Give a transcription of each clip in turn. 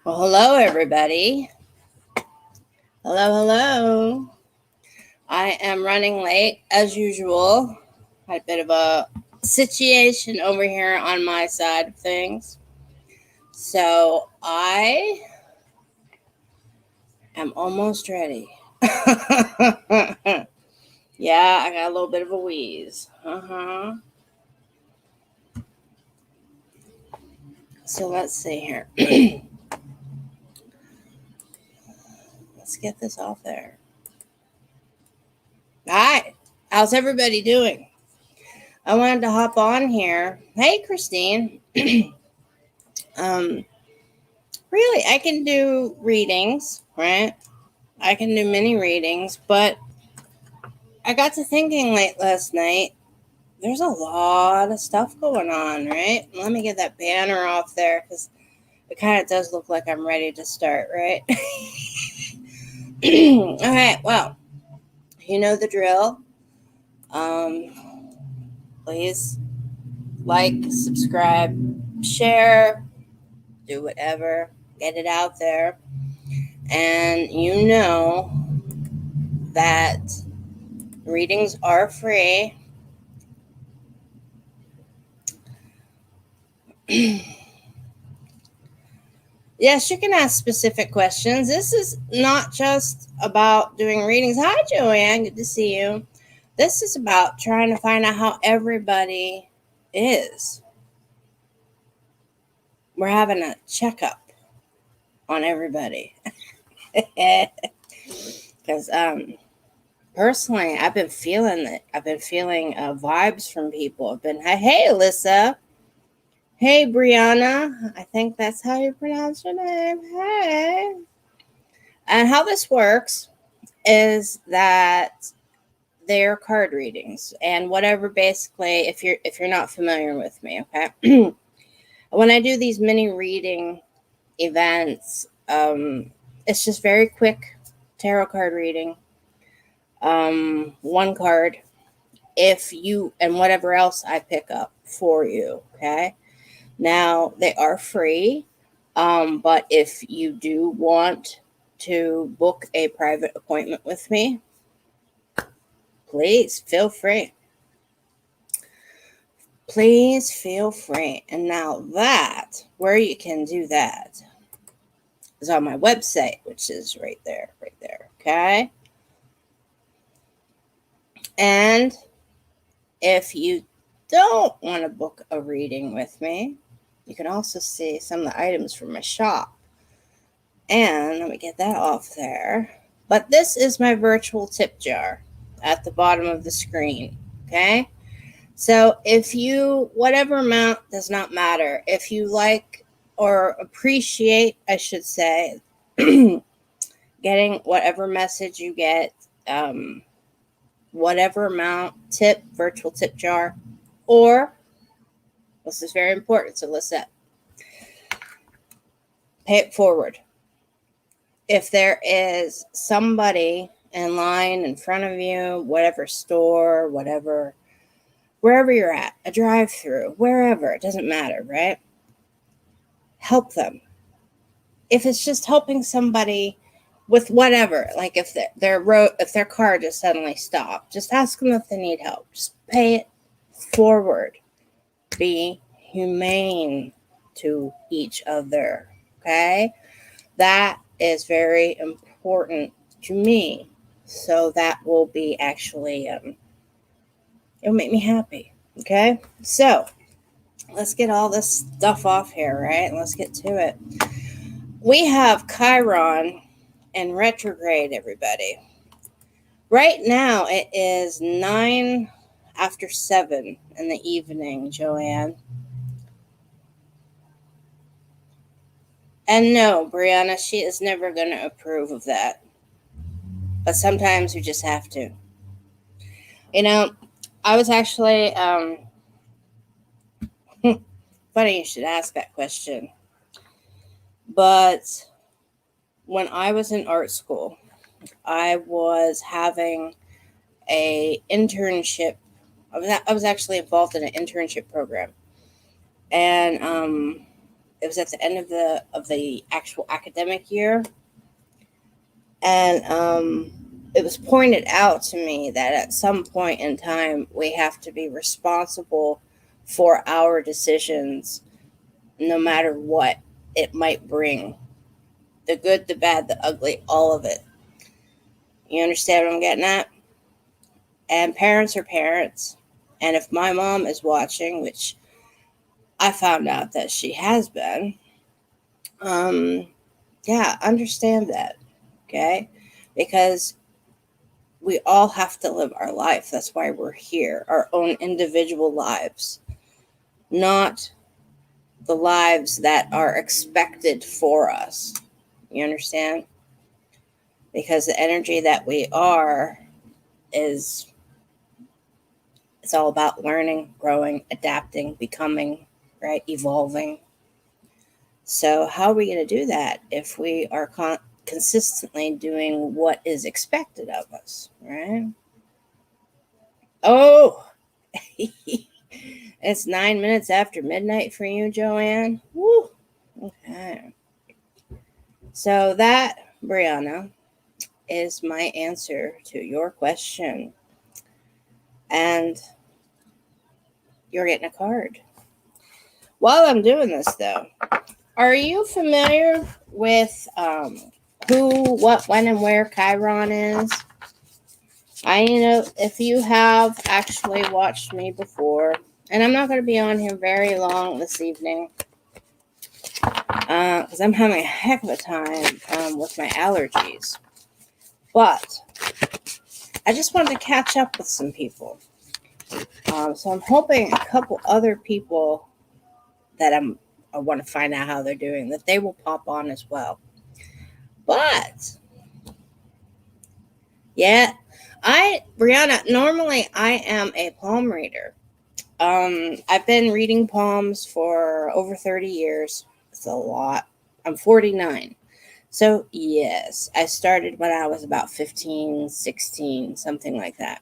Well, hello, everybody. Hello. I am running late as usual. Had a bit of a situation over here on my side of things. So I am almost ready. Yeah, I got a little bit of a wheeze. So let's see here. Let's get this off there. Hi, how's everybody doing? I wanted to hop on here. Hey, Christine. um, Really, I can do readings, right? I can do mini readings, but I got to thinking late last night, there's a lot of stuff going on, right? Let me get that banner off there because it kind of does look like I'm ready to start, right? Okay, well, you know the drill. Um, Please like, subscribe, share, do whatever, get it out there. And you know that readings are free. Yes, you can ask specific questions. This is not just about doing readings. Hi, Joanne. Good to see you. This is about trying to find out how everybody is. We're having a checkup on everybody. Because personally, I've been feeling it. I've been feeling vibes from people. I've been, hey, Alyssa. Hey, Brianna. I think that's how you pronounce your name. Hey. And how this works is that they're card readings and whatever. Basically, if you're not familiar with me, okay. When I do these mini reading events, it's just very quick tarot card reading. One card, if you and whatever else I pick up for you, okay. Now they are free, but if you do want to book a private appointment with me, please feel free. Please feel free. And now that, where you can do that is on my website, which is right there, okay? And if you don't want to book a reading with me, you can also see some of the items from my shop. And let me get that off there. But this is my virtual tip jar at the bottom of the screen, okay? So if you, whatever amount does not matter, if you like or appreciate, I should say, getting whatever message you get, whatever amount, tip, virtual tip jar, or, this is very important, so listen, pay it forward. If there is somebody in line in front of you, whatever store, whatever, wherever you're at, a drive-through, wherever, it doesn't matter, right? Help them. If it's just helping somebody with whatever, like if their car just suddenly stopped, just ask them if they need help. Just pay it forward. Be humane to each other, okay? That is very important to me. So that will be actually, it'll make me happy, okay? So let's get all this stuff off here, right? Let's get to it. We have Chiron in retrograde, everybody. Right now, it is 9 after 7 in the evening, Joanne. And no, Brianna, she is never going to approve of that. But sometimes we just have to. You know, I was actually, funny you should ask that question. But when I was in art school, I was having a internship. I was actually involved in an internship program. And It was at the end of the actual academic year, and it was pointed out to me that at some point in time we have to be responsible for our decisions, no matter what it might bring. The good, the bad, the ugly, all of it. You understand what I'm getting at? And parents are parents. And if my mom is watching, which I found out that she has been, yeah, understand that. Okay? Because we all have to live our life. That's why we're here, our own individual lives, not the lives that are expected for us. You understand? Because the energy that we are is, it's all about learning, growing, adapting, becoming, right? Evolving. So how are we going to do that if we are consistently doing what is expected of us, right? Oh, it's 9 minutes after midnight for you, Joanne. Woo. Okay. So that, Brianna, is my answer to your question. And you're getting a card. While I'm doing this, though, are you familiar with who, what, when, and where Chiron is? If you have actually watched me before, and I'm not going to be on here very long this evening, because I'm having a heck of a time with my allergies. But I just wanted to catch up with some people. So I'm hoping a couple other people that I want to find out how they're doing, that they will pop on as well. But yeah, Brianna, normally I am a palm reader. I've been reading palms for over 30 years. It's a lot. I'm 49. So yes, I started when I was about 15, 16, something like that.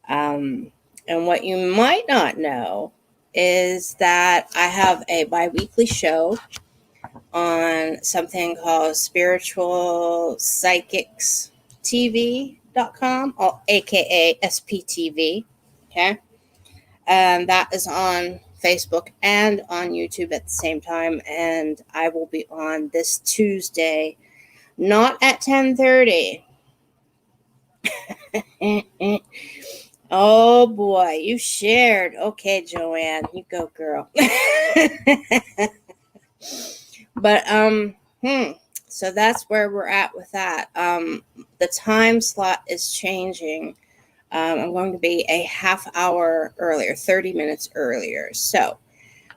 And what you might not know is that I have a bi-weekly show on something called Spiritual Psychics TV.com, or aka SPTV. Okay. And that is on Facebook and on YouTube at the same time. And I will be on this Tuesday, not at 10:30. Oh boy, you shared. Okay, Joanne, you go, girl. But so that's where we're at with that. The time slot is changing. I'm going to be a half hour earlier, 30 minutes earlier. So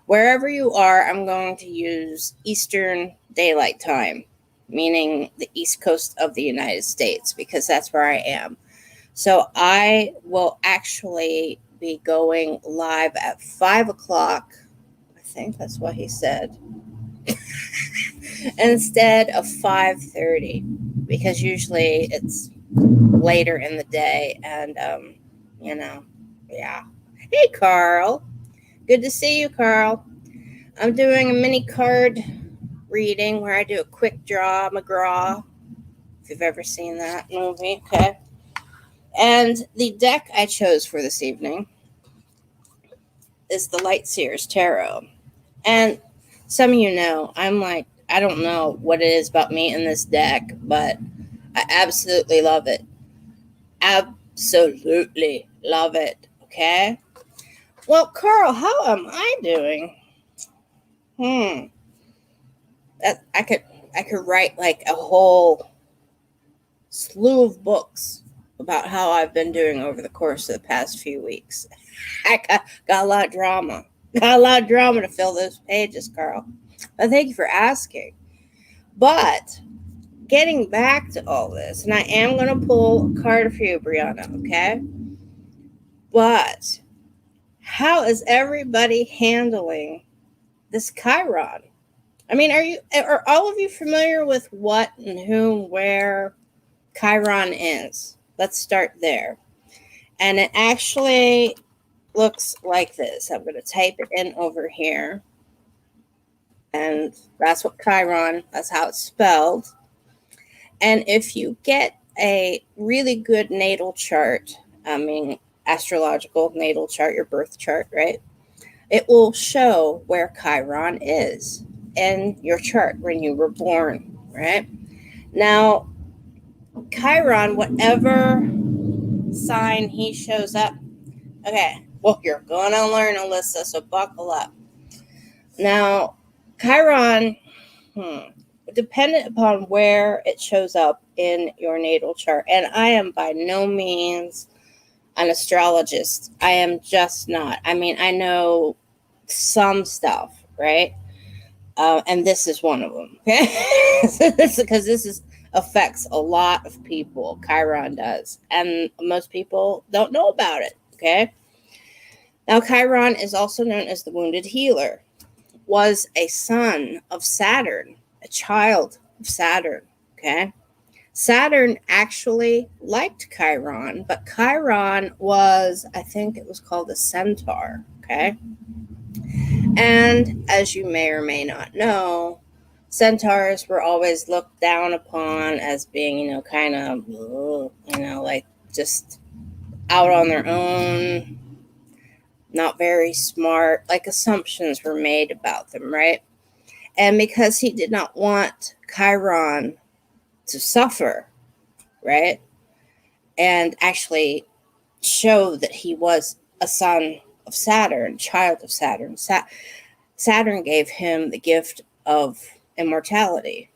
wherever you are, I'm going to use Eastern Daylight Time, meaning the East Coast of the United States, because that's where I am. So I will actually be going live at 5 o'clock. I think that's what he said. Instead of 5:30, because usually it's later in the day. And, yeah. Hey, Carl. Good to see you, Carl. I'm doing a mini card reading where I do a quick draw McGraw, if you've ever seen that movie. Okay. And the deck I chose for this evening is the Lightseers Tarot. And some of you know, I'm like, I don't know what it is about me in this deck, but I absolutely love it. Absolutely love it. Okay. Well, Carl, how am I doing? I could write like a whole slew of books about how I've been doing over the course of the past few weeks. I got a lot of drama. Got a lot of drama to fill those pages, Carl. But thank you for asking. But getting back to all this, and I am going to pull a card for you, Brianna, okay? But how is everybody handling this Chiron? I mean, are all of you familiar with what and whom, where Chiron is? Let's start there. And it actually looks like this. I'm going to type it in over here. And that's what Chiron, that's how it's spelled. And if you get a really good natal chart, I mean, astrological natal chart, your birth chart, right? It will show where Chiron is in your chart when you were born, right? Now, Chiron, whatever sign he shows up, okay, well, you're going to learn, Alyssa, so buckle up. Now, Chiron, dependent upon where it shows up in your natal chart, and I am by no means an astrologist. I am just not. I mean, I know some stuff, right? And this is one of them. Okay, because this is affects a lot of people. Chiron does, and most people don't know about it. Okay. Now, Chiron is also known as the wounded healer. Was a son of Saturn, a child of Saturn. Okay. Saturn actually liked Chiron, but Chiron was, I think it was called a centaur. Okay. And as you may or may not know, centaurs were always looked down upon as being, kind of, like just out on their own, not very smart, like assumptions were made about them, right? And because he did not want Chiron to suffer, right? And actually show that he was a son of Saturn, child of Saturn. Saturn gave him the gift of immortality,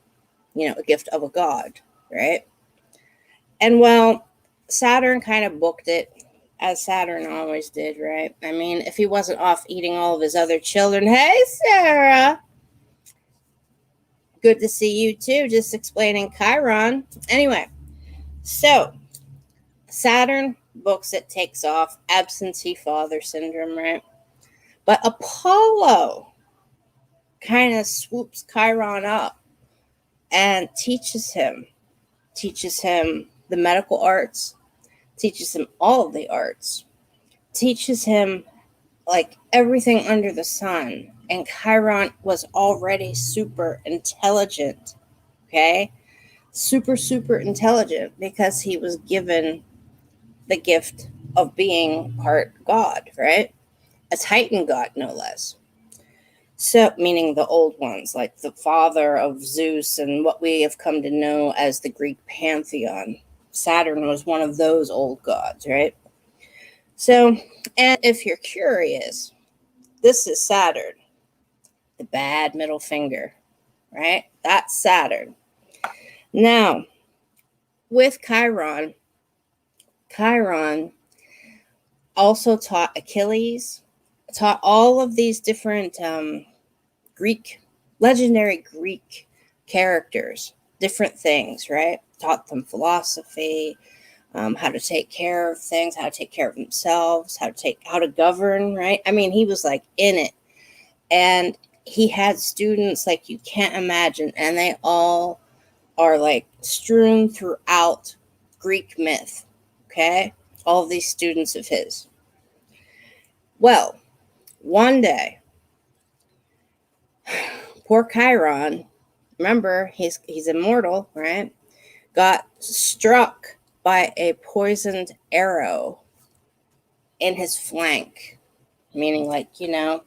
a gift of a god, right? And well, Saturn kind of booked it, as Saturn always did, right? I mean, if he wasn't off eating all of his other children, hey, Sarah, good to see you too, just explaining Chiron. Anyway, so Saturn books it, takes off, absentee father syndrome, right? But Apollo kind of swoops Chiron up and teaches him the medical arts, teaches him all of the arts, teaches him like everything under the sun. And Chiron was already super intelligent, okay? Super, super intelligent because he was given the gift of being part God, right? A Titan god, no less. So, meaning the old ones, like the father of Zeus and what we have come to know as the Greek pantheon. Saturn was one of those old gods, right? So, and if you're curious, this is Saturn, the bad middle finger, right? That's Saturn. Now, with Chiron also taught Achilles, taught all of these different legendary Greek characters, different things, right? Taught them philosophy, how to take care of things, how to take care of themselves, how to govern, right? I mean, he was like in it. And he had students like you can't imagine, and they all are like strewn throughout Greek myth, okay? All of these students of his. Well, one day, poor Chiron, remember, he's immortal, right? Got struck by a poisoned arrow in his flank, meaning like,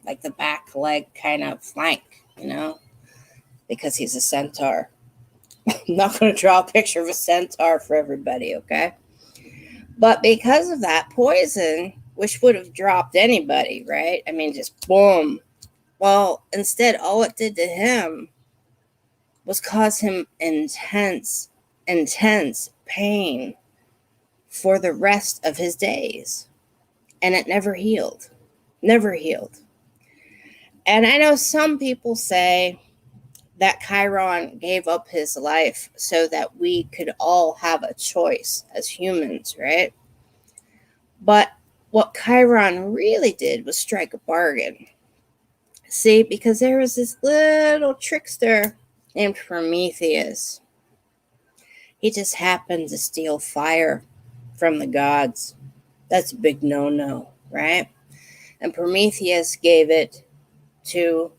like the back leg kind of flank, because he's a centaur. I'm not going to draw a picture of a centaur for everybody, okay? But because of that poison, which would have dropped anybody, right? I mean, just boom. Well, instead, all it did to him was cause him intense pain for the rest of his days. And it never healed. Never healed. And I know some people say that Chiron gave up his life so that we could all have a choice as humans, right? But what Chiron really did was strike a bargain. See, because there was this little trickster named Prometheus. He just happened to steal fire from the gods. That's a big no-no, right? And Prometheus gave it to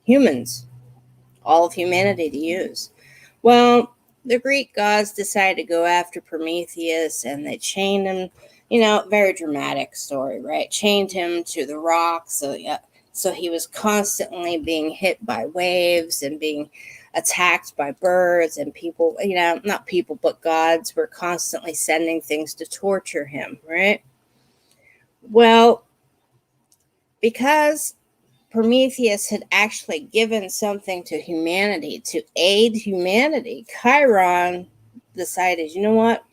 humans. all of humanity to use. Well, the Greek gods decided to go after Prometheus, and they chained him. Very dramatic story, right? Chained him to the rock, so he was constantly being hit by waves and being attacked by birds, and people, not people, but gods were constantly sending things to torture him, right? Well, because Prometheus had actually given something to humanity to aid humanity, Chiron decided, you know what?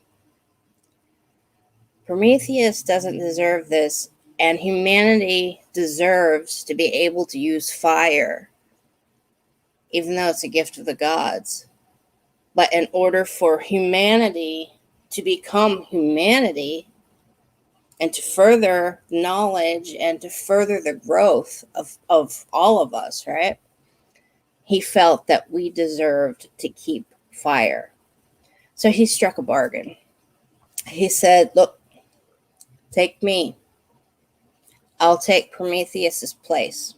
Prometheus doesn't deserve this, and humanity deserves to be able to use fire, even though it's a gift of the gods. But in order for humanity to become humanity and to further knowledge and to further the growth of all of us, right? He felt that we deserved to keep fire. So he struck a bargain. He said, look, take me. I'll take Prometheus's place.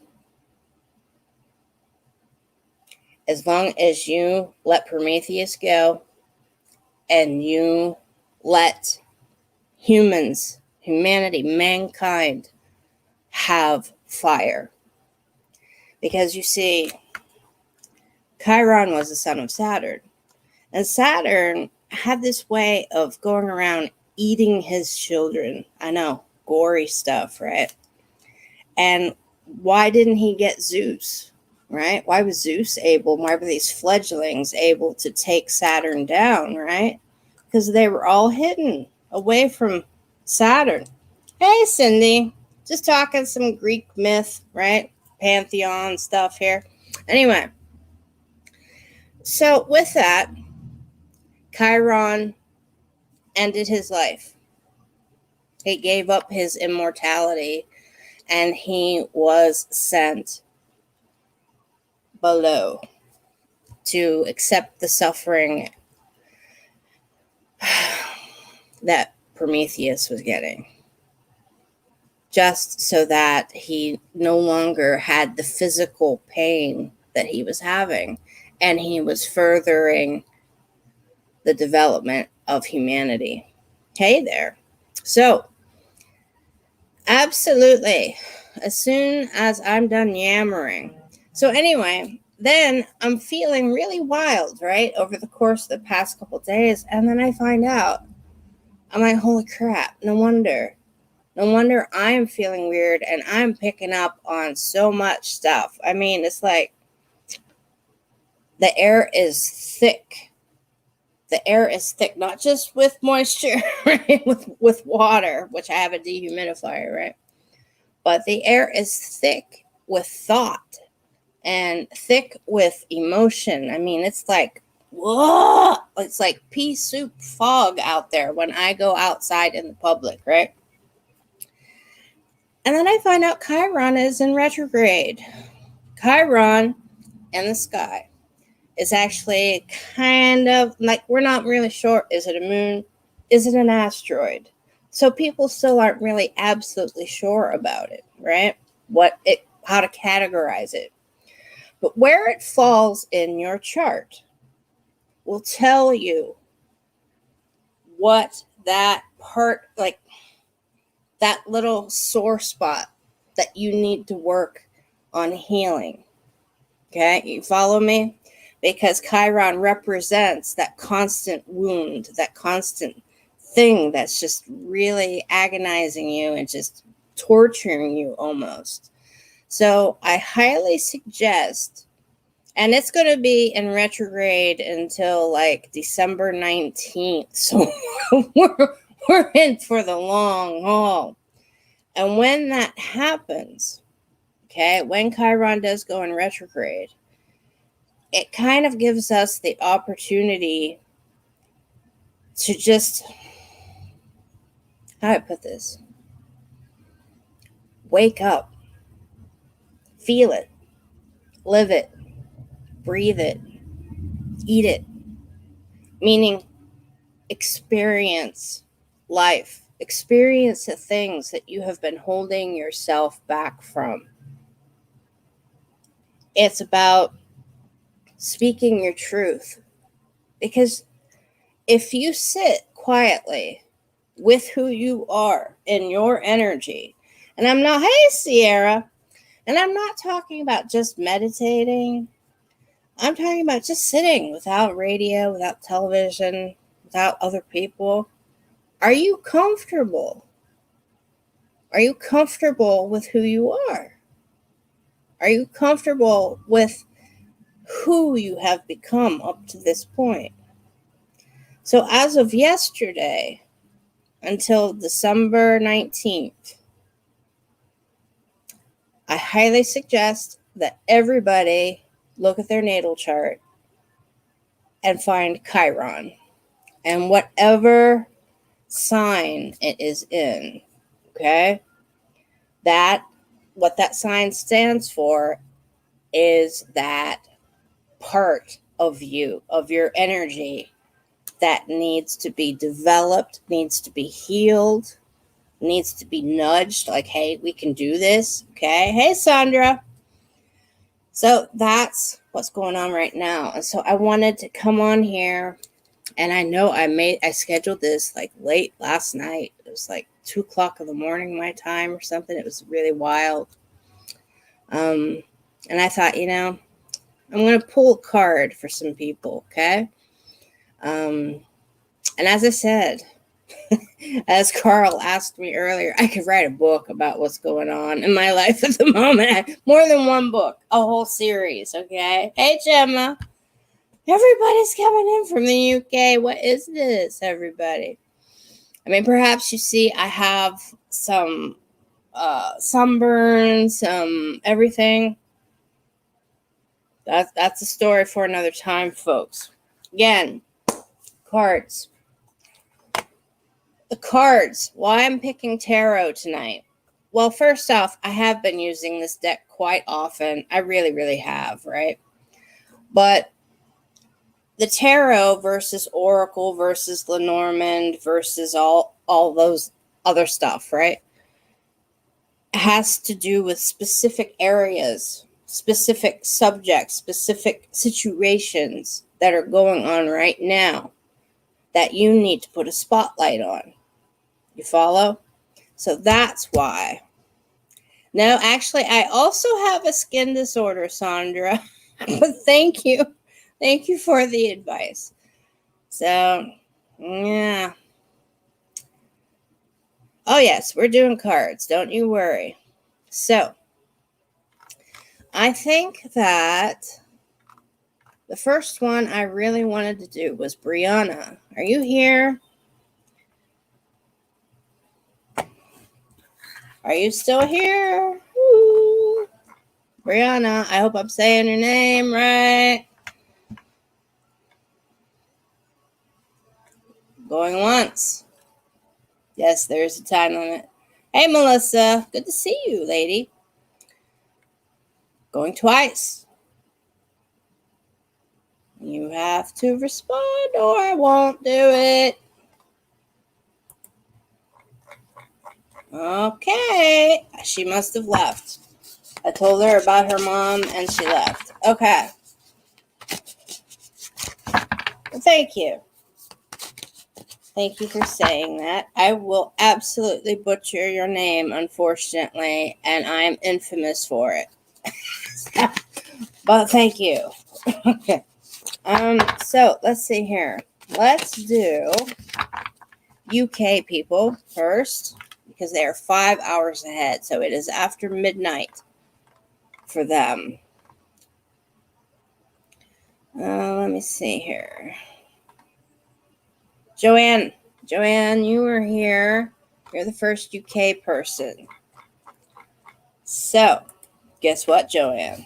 As long as you let Prometheus go and you let humanity, mankind, have fire. Because you see, Chiron was the son of Saturn. And Saturn had this way of going around eating his children. I know, gory stuff, right? And why didn't he get Zeus, right? Why were these fledglings able to take Saturn down, right? Because they were all hidden away from Saturn. Hey, Cindy, just talking some Greek myth, right? Pantheon stuff here. Anyway, so with that, Chiron ended his life. He gave up his immortality and he was sent below to accept the suffering that Prometheus was getting, just so that he no longer had the physical pain that he was having, and he was furthering the development of humanity. Hey there. So, absolutely, as soon as I'm done yammering. So anyway, then I'm feeling really wild, right, over the course of the past couple days, and then I find out, I'm like, holy crap, no wonder I'm feeling weird, and I'm picking up on so much stuff. I mean, it's like the air is thick. The air is thick, not just with moisture, right? With water, which I have a dehumidifier, right? But the air is thick with thought and thick with emotion. I mean, it's like, whoa! It's like pea soup fog out there when I go outside in the public, right? And then I find out Chiron is in retrograde. Chiron in the sky is actually kind of like, we're not really sure. Is it a moon? Is it an asteroid? So people still aren't really absolutely sure about it, right? How to categorize it. But where it falls in your chart will tell you what that part, like that little sore spot that you need to work on healing. Okay, you follow me? Because Chiron represents that constant wound, that constant thing that's just really agonizing you and just torturing you almost. So I highly suggest, and it's going to be in retrograde until like December 19th. So we're in for the long haul. And when that happens, okay, when Chiron does go in retrograde, it kind of gives us the opportunity to just, how do I put this? Wake up, feel it, live it, breathe it, eat it. Meaning, experience life, experience the things that you have been holding yourself back from. It's about speaking your truth. Because if you sit quietly with who you are in your energy, and I'm not, hey, Sierra, and I'm not talking about just meditating. I'm talking about just sitting without radio, without television, without other people. Are you comfortable? Are you comfortable with who you are? Are you comfortable with who you have become up to this point? So, as of yesterday until December 19th, I highly suggest that everybody look at their natal chart and find Chiron and whatever sign it is in. Okay? What that sign stands for is that part of you, of your energy that needs to be developed, needs to be healed, needs to be nudged, like, hey, we can do this. Okay? Hey, Sandra. So that's what's going on right now. And so I wanted to come on here, and I know I scheduled this like late last night. It was like 2:00 in the morning my time or something. It was really wild. And I thought, I'm going to pull a card for some people, okay? And as I said, as Carl asked me earlier, I could write a book about what's going on in my life at the moment. More than one book, a whole series, okay? Hey, Gemma. Everybody's coming in from the UK. What is this, everybody? I mean, perhaps you see I have some sunburn, some everything. That's a story for another time, folks. Again, cards. The cards. Why I'm picking tarot tonight. Well, first off, I have been using this deck quite often. I really, really have, right? But the tarot versus oracle versus Lenormand versus all those other stuff, right? Has to do with specific areas, specific subjects, specific situations that are going on right now that you need to put a spotlight on. You follow? So that's why. No, actually, I also have a skin disorder, Sandra. But thank you. Thank you for the advice. So, yeah. Oh, yes, we're doing cards. Don't you worry. So, I think that the first one I really wanted to do was Brianna. Are you here? Are you still here? Ooh. Brianna, I hope I'm saying your name right. Going once. Yes, there's a time limit. Hey, Melissa. Good to see you, lady. Going twice. You have to respond or I won't do it. Okay. She must have left. I told her about her mom and she left. Okay. Well, thank you. Thank you for saying that. I will absolutely butcher your name, unfortunately, and I am infamous for it. But thank you. Okay. So let's see here. Let's do UK people first because they are 5 hours ahead. So it is after midnight for them. Let me see here. Joanne, you were here. You're the first UK person. So, guess what, Joanne?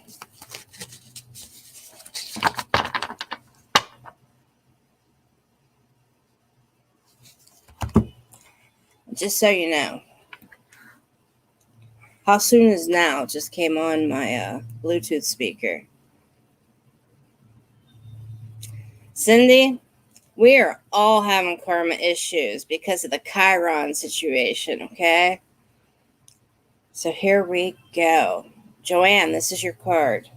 Just so you know, how soon is now just came on my Bluetooth speaker. Cindy, we are all having karma issues because of the Chiron situation, okay? So here we go. Joanne, this is your card.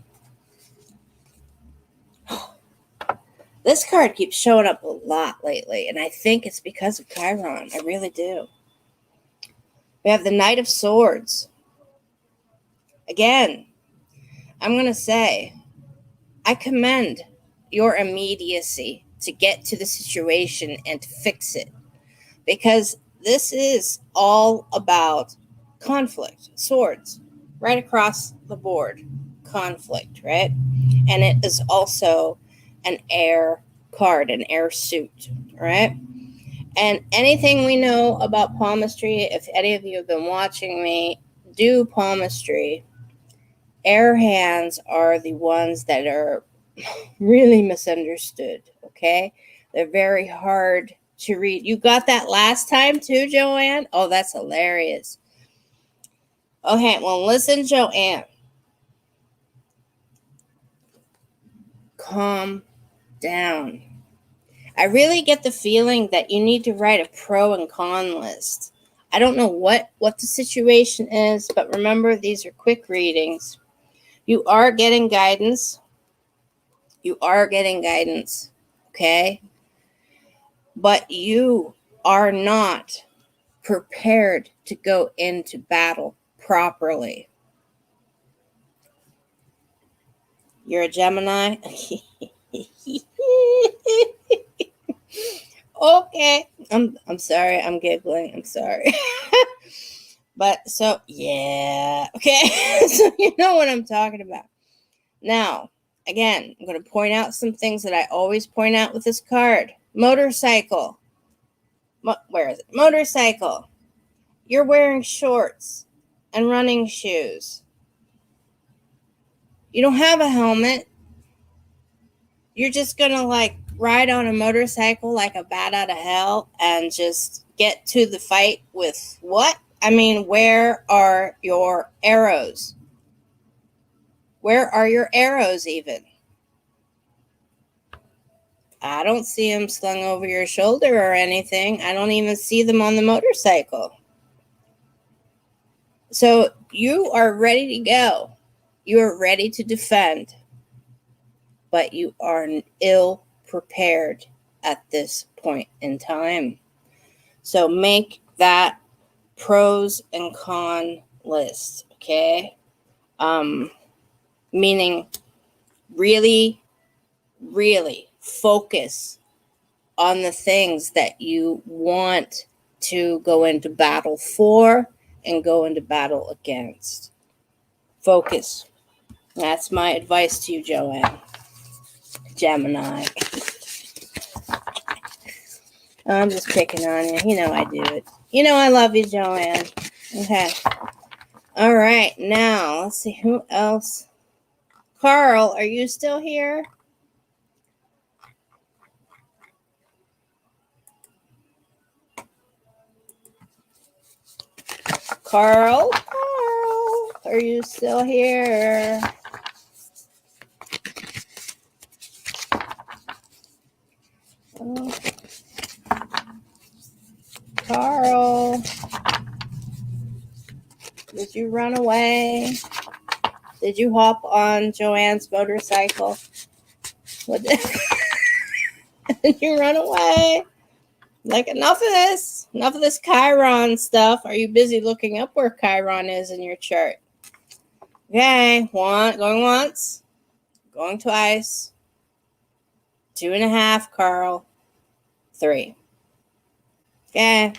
This card keeps showing up a lot lately, and I think it's because of Chiron. I really do. We have the Knight of Swords. Again, I'm going to say, I commend your immediacy to get to the situation and to fix it, because this is all about conflict. Swords, right across the board. Conflict, right? And it is also an air card, an air suit, right? And anything we know about palmistry, if any of you have been watching me do palmistry, air hands are the ones that are really misunderstood, okay? They're very hard to read. You got that last time too, Joanne? Oh, that's hilarious. Okay, well, listen, Joanne. Calm down. I really get the feeling that you need to write a pro and con list. I don't know what the situation is, but remember, these are quick readings. You are getting guidance. You are getting guidance, okay? But you are not prepared to go into battle properly. You're a Gemini? Okay. I'm sorry. I'm giggling. I'm sorry. But so, yeah. Okay. So you know what I'm talking about. Now, again, I'm going to point out some things that I always point out with this card. Motorcycle. Where is it? Motorcycle. You're wearing shorts and running shoes. You don't have a helmet. You're just going to like ride on a motorcycle like a bat out of hell and just get to the fight with what? I mean, where are your arrows? Where are your arrows even? I don't see them slung over your shoulder or anything. I don't even see them on the motorcycle. So you are ready to go. You are ready to defend. But you are ill prepared at this point in time. So make that pros and con list, okay? Meaning really, really focus on the things that you want to go into battle for and go into battle against. Focus. That's my advice to you, Joanne. Gemini. I'm just picking on you. You know I do it. You know I love you, Joanne. Okay. All right. Now, let's see who else. Carl, are you still here? Carl, are you still here? Oh. Carl, did you run away? Did you hop on Joanne's motorcycle? What did you run away? Like, enough of this. Enough of this Chiron stuff. Are you busy looking up where Chiron is in your chart? Okay, going once, going twice, 2.5, Carl, 3. Okay,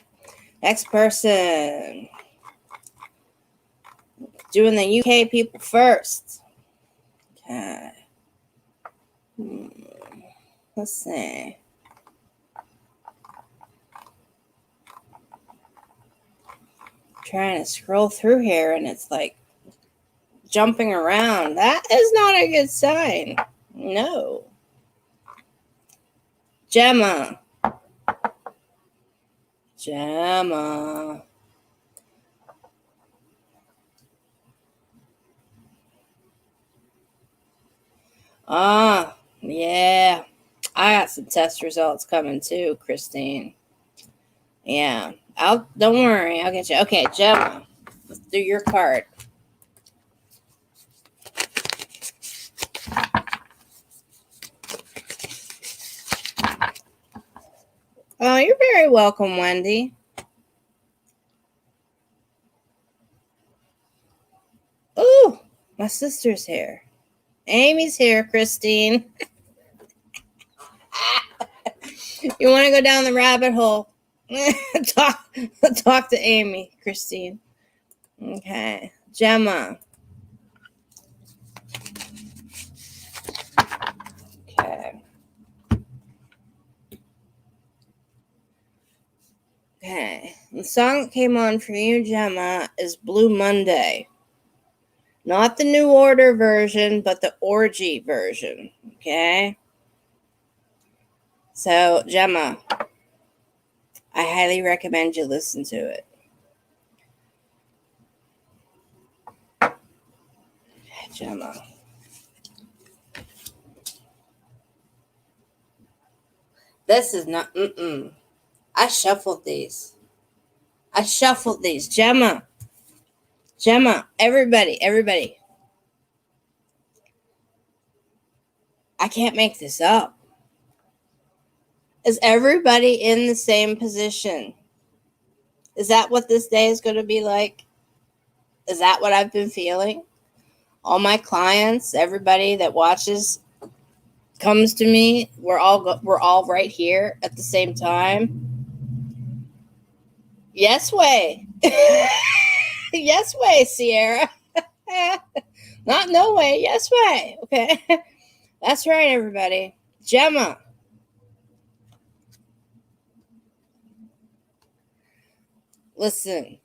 next person. Doing the UK people first. Okay. Let's see. Trying to scroll through here and it's like jumping around. That is not a good sign. No. Gemma. Ah, yeah. I got some test results coming too, Christine. Yeah. Don't worry, I'll get you. Okay, Gemma. Let's do your card. Oh, you're very welcome, Wendy. Ooh, my sister's here. Amy's here, Christine. You want to go down the rabbit hole? talk to Amy, Christine. Okay. Gemma. Okay. Okay. The song that came on for you, Gemma, is Blue Monday. Not the New Order version, but the orgy version. Okay? So, Gemma, I highly recommend you listen to it. Gemma. This is not, I shuffled these. Gemma. Everybody. I can't make this up. Is everybody in the same position? Is that what this day is going to be like? Is that what I've been feeling? All my clients, everybody that watches, comes to me. We're all right here at the same time. Yes way. Yes way, Sierra. Not no way. Yes way. Okay. That's right, everybody. Gemma. Listen.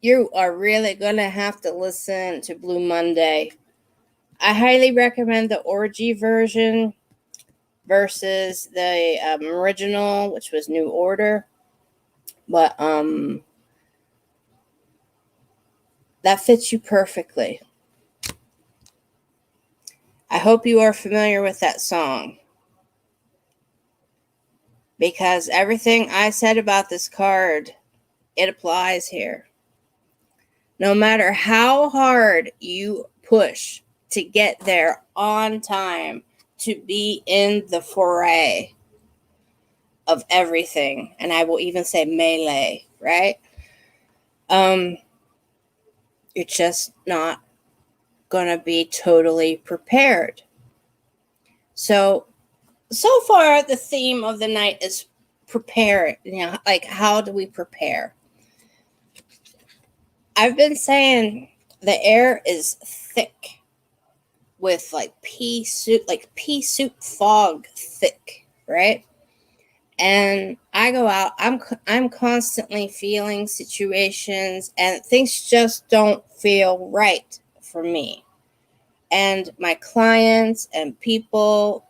You are really going to have to listen to Blue Monday. I highly recommend the orgy version versus the original, which was New Order. But that fits you perfectly. I hope you are familiar with that song. Because everything I said about this card, it applies here. No matter how hard you push to get there on time, to be in the foray of everything, and I will even say melee, right? You're just not gonna be totally prepared. So far the theme of the night is prepare. Like, how do we prepare? I've been saying the air is thick with pea soup fog thick, right? And I go out, I'm constantly feeling situations and things just don't feel right for me. And my clients and people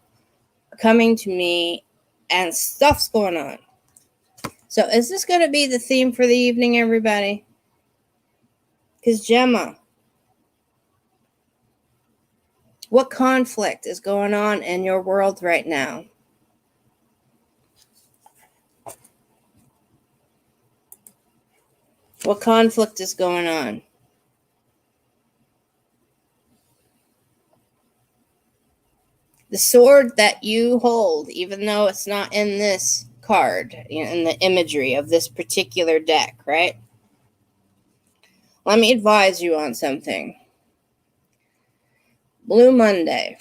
are coming to me and stuff's going on. So is this going to be the theme for the evening, everybody? Because Gemma, what conflict is going on in your world right now? What conflict is going on? The sword that you hold, even though it's not in this card, in the imagery of this particular deck, right? Let me advise you on something. Blue Monday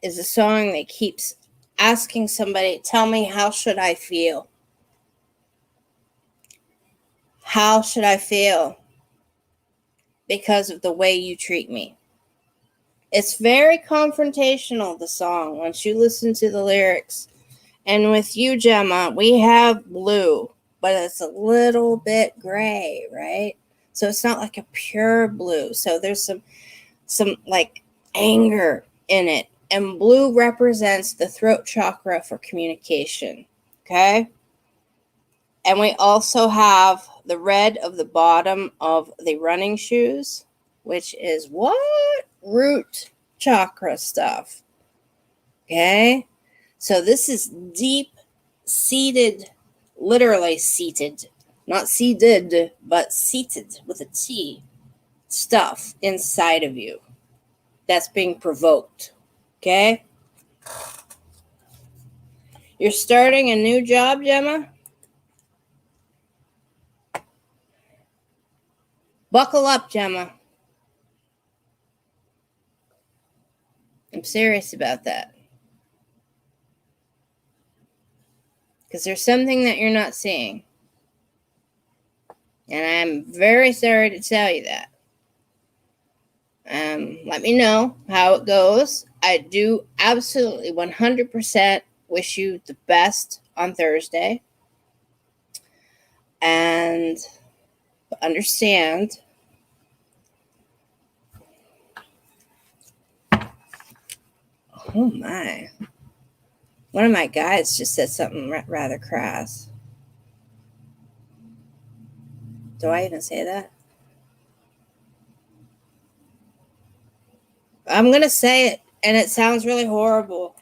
is a song that keeps asking somebody, tell me, how should I feel? How should I feel because of the way you treat me? It's very confrontational, the song, once you listen to the lyrics. And with you, Gemma, we have blue, but it's a little bit gray, right? So it's not like a pure blue. So there's some anger in it. And blue represents the throat chakra for communication, okay? And we also have the red of the bottom of the running shoes, which is what? Root chakra stuff. Okay? So this is deep seated, literally seated, not seated, but seated with a T, stuff inside of you that's being provoked. Okay? You're starting a new job, Gemma? Buckle up, Gemma. I'm serious about that. Because there's something that you're not seeing. And I'm very sorry to tell you that. Let me know how it goes. I do absolutely 100% wish you the best on Thursday. And understand oh my, one of my guys just said something rather crass. Do I even say that? I'm gonna say it, and it sounds really horrible,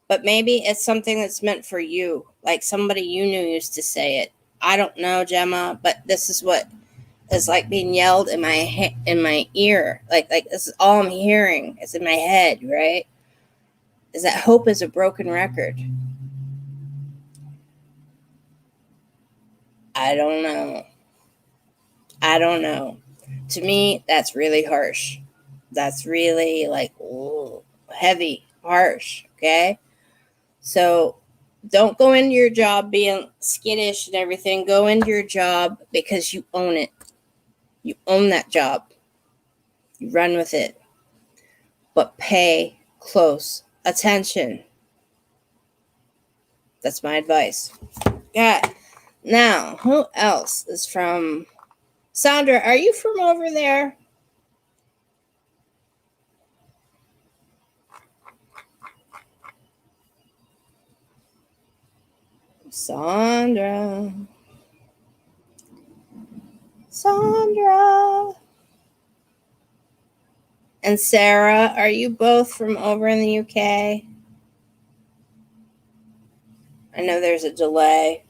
but maybe it's something that's meant for you, like somebody you knew used to say it. I don't know, Gemma, but this is what is like being yelled in my ear. Like this is all I'm hearing. It's in my head, right? Is that hope is a broken record. I don't know. To me, that's really harsh. That's really like heavy, harsh. Okay. So don't go into your job being skittish and everything. Go into your job because you own it. You own that job. You run with it. But pay close attention. That's my advice. Yeah. Now, who else is from... Sandra, are you from over there? Sandra. And Sarah, are you both from over in the UK? I know there's a delay.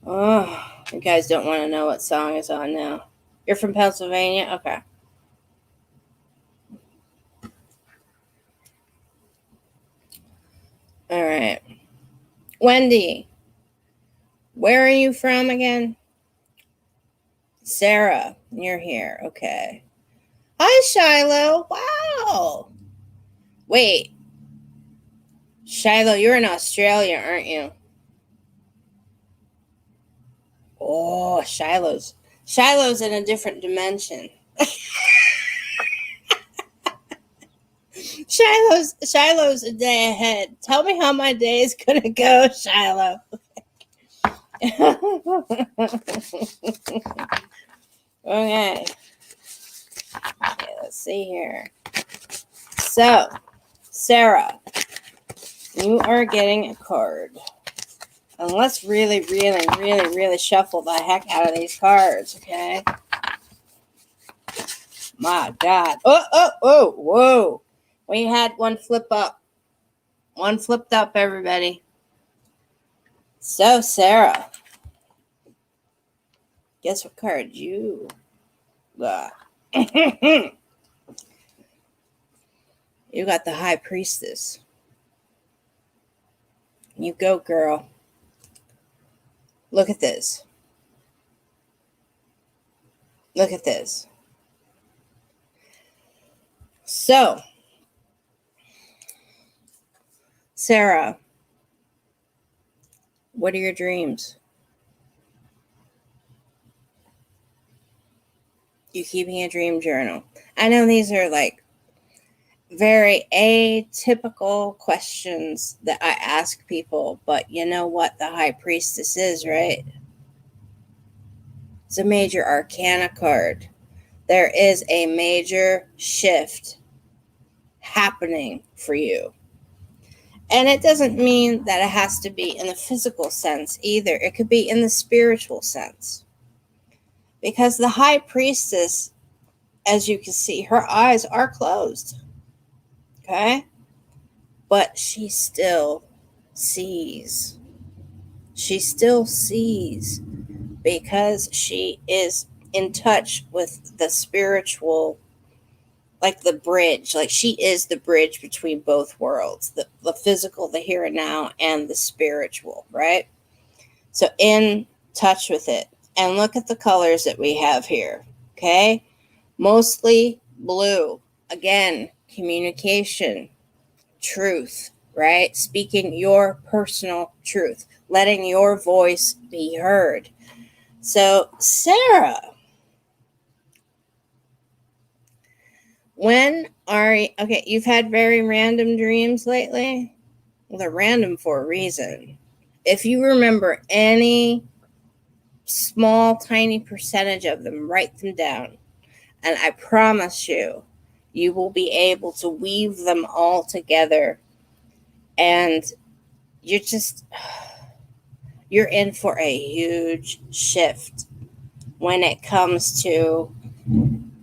Oh, you guys don't want to know what song is on now. You're from Pennsylvania? Okay. All right. Wendy, where are you from again? Sarah, you're here. Okay. Hi, Shiloh. Wow. Wait. Shiloh, you're in Australia, aren't you? Oh, Shiloh's in a different dimension. Shiloh's a day ahead. Tell me how my day is gonna go, Shiloh. Okay, let's see here. So, Sarah, you are getting a card. And let's really, really, really, really shuffle the heck out of these cards, okay? My God. Oh, whoa. We had one flip up. One flipped up, everybody. So, Sarah, guess what card you got? You got the High Priestess. You go, girl. Look at this. Look at this. So, Sarah, what are your dreams? You keeping a dream journal? I know these are like very atypical questions that I ask people, but you know what the High Priestess is, right? It's a major arcana card. There is a major shift happening for you. And it doesn't mean that it has to be in the physical sense either. It could be in the spiritual sense. Because the High Priestess, as you can see, her eyes are closed. Okay? But she still sees. She still sees because she is in touch with the spiritual like the bridge. Like she is the bridge between both worlds, the physical, the here and now, and the spiritual, right? So in touch with it. And look at the colors that we have here. Okay. Mostly blue. Again, communication, truth, right? Speaking your personal truth, letting your voice be heard. So, Sarah, when are you, okay, you've had very random dreams lately? Well, they're random for a reason. If you remember any small, tiny percentage of them, write them down. And I promise you, you will be able to weave them all together. And you're just, you're in for a huge shift when it comes to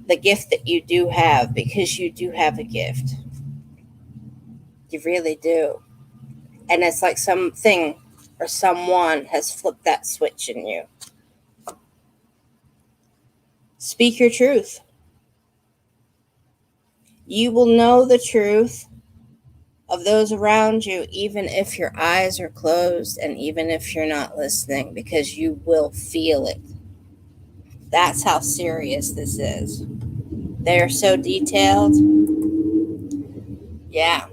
the gift that you do have, because you do have a gift. You really do. And it's like something or someone has flipped that switch in you. Speak your truth. You will know the truth of those around you, even if your eyes are closed and even if you're not listening, because you will feel it. That's how serious this is. They are so detailed. Yeah,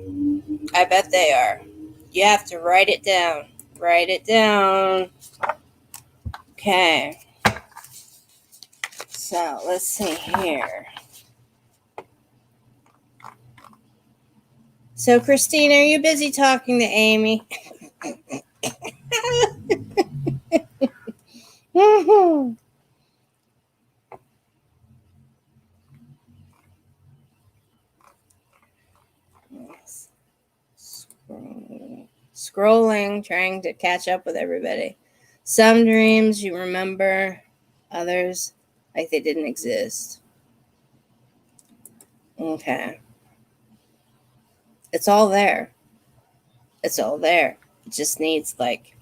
I bet they are. You have to write it down. Write it down. Okay. So let's see here. So, Christine, are you busy talking to Amy? Scrolling, trying to catch up with everybody. Some dreams you remember, others like they didn't exist. Okay. It's all there. It's all there. It just needs like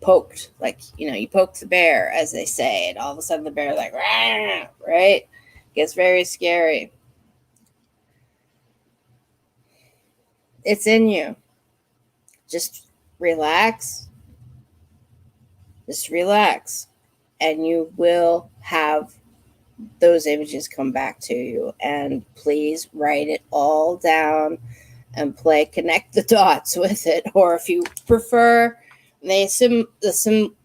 poked. Like, you poke the bear, as they say, and all of a sudden the bear like, rah, right? Gets very scary. It's in you. Just relax. Just relax. And you will have those images come back to you. And please write it all down and connect the dots with it. Or if you prefer, the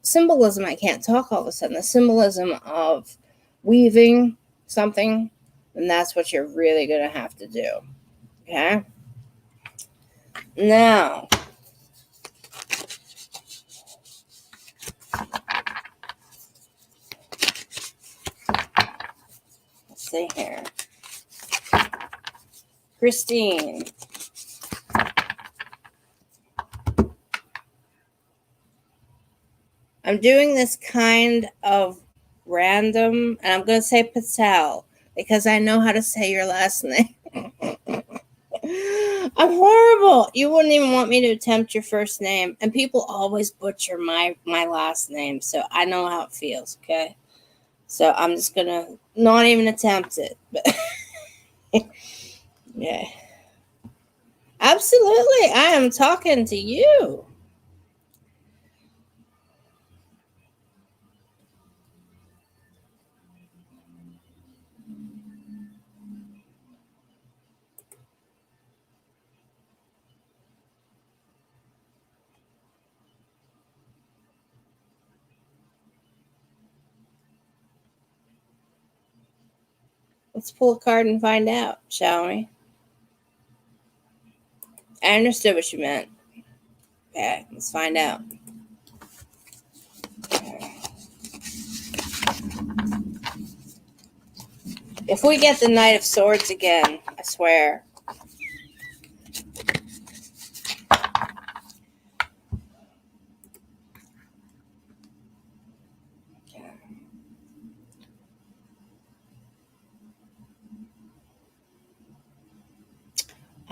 symbolism, I can't talk all of a sudden, the symbolism of weaving something, then that's what you're really going to have to do. Okay? Now, let's see here. Christine. I'm doing this kind of random, and I'm going to say Patel because I know how to say your last name. I'm horrible. You wouldn't even want me to attempt your first name, and people always butcher my last name, so I know how it feels. Okay, so I'm just gonna not even attempt it. But yeah, absolutely. I am talking to you. Let's pull a card and find out, shall we? I understood what you meant. Okay, let's find out. If we get the Knight of Swords again, I swear.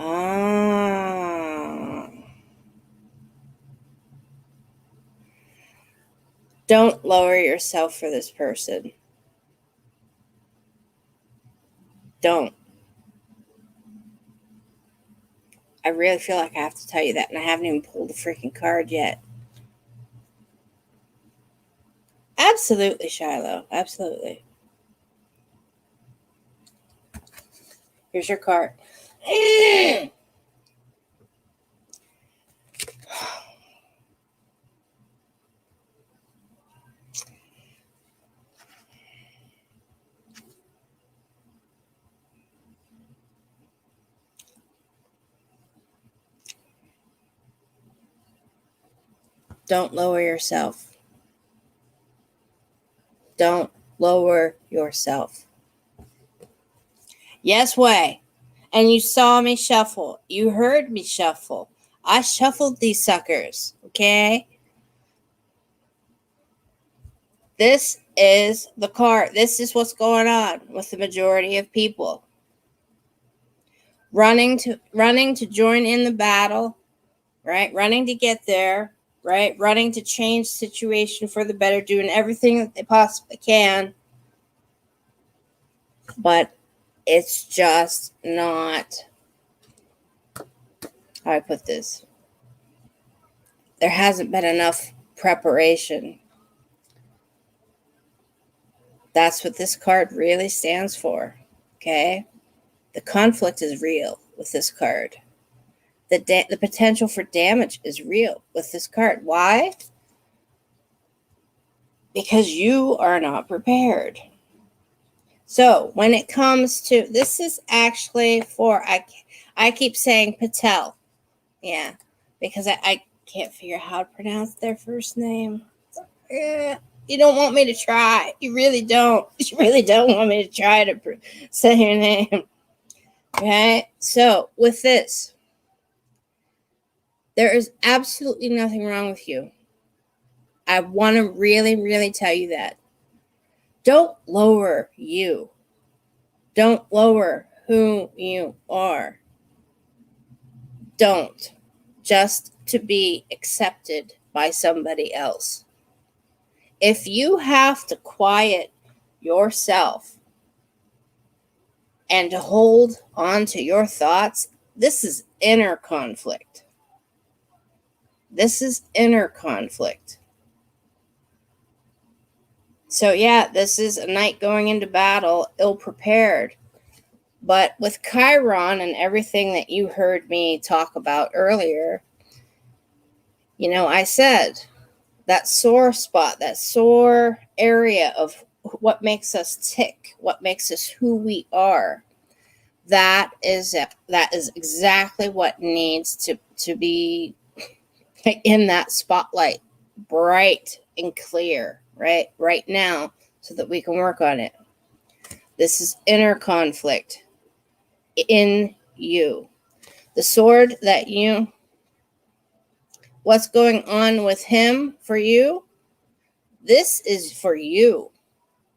Ah. Don't lower yourself for this person. Don't. I really feel like I have to tell you that, and I haven't even pulled the freaking card yet. Absolutely, Shiloh. Absolutely. Here's your card. Don't lower yourself. Don't lower yourself. Yes, way. And you saw me shuffle. You heard me shuffle. I shuffled these suckers. Okay? This is the card. This is what's going on with the majority of people. Running to join in the battle, right? Running to get there, right? Running to change the situation for the better, doing everything that they possibly can. But it's just not, how I put this. There hasn't been enough preparation. That's what this card really stands for. Okay? The conflict is real with this card. The potential for damage is real with this card. Why? Because you are not prepared. So when it comes to, this is actually for, I keep saying Patel. Yeah, because I can't figure out how to pronounce their first name. You don't want me to try. You really don't. You really don't want me to try to say your name. Okay? So with this, there is absolutely nothing wrong with you. I want to really, really tell you that. Don't lower you. Don't lower who you are. Don't. Just to be accepted by somebody else. If you have to quiet yourself and to hold on to your thoughts, this is inner conflict. This is inner conflict. So yeah, this is a knight going into battle, ill-prepared. But with Chiron and everything that you heard me talk about earlier, I said that sore spot, that sore area of what makes us tick, what makes us who we are, that is exactly what needs to be in that spotlight, bright and clear, right now, so that we can work on it. This is inner conflict in you. The sword that what's going on with him for you, this is for you.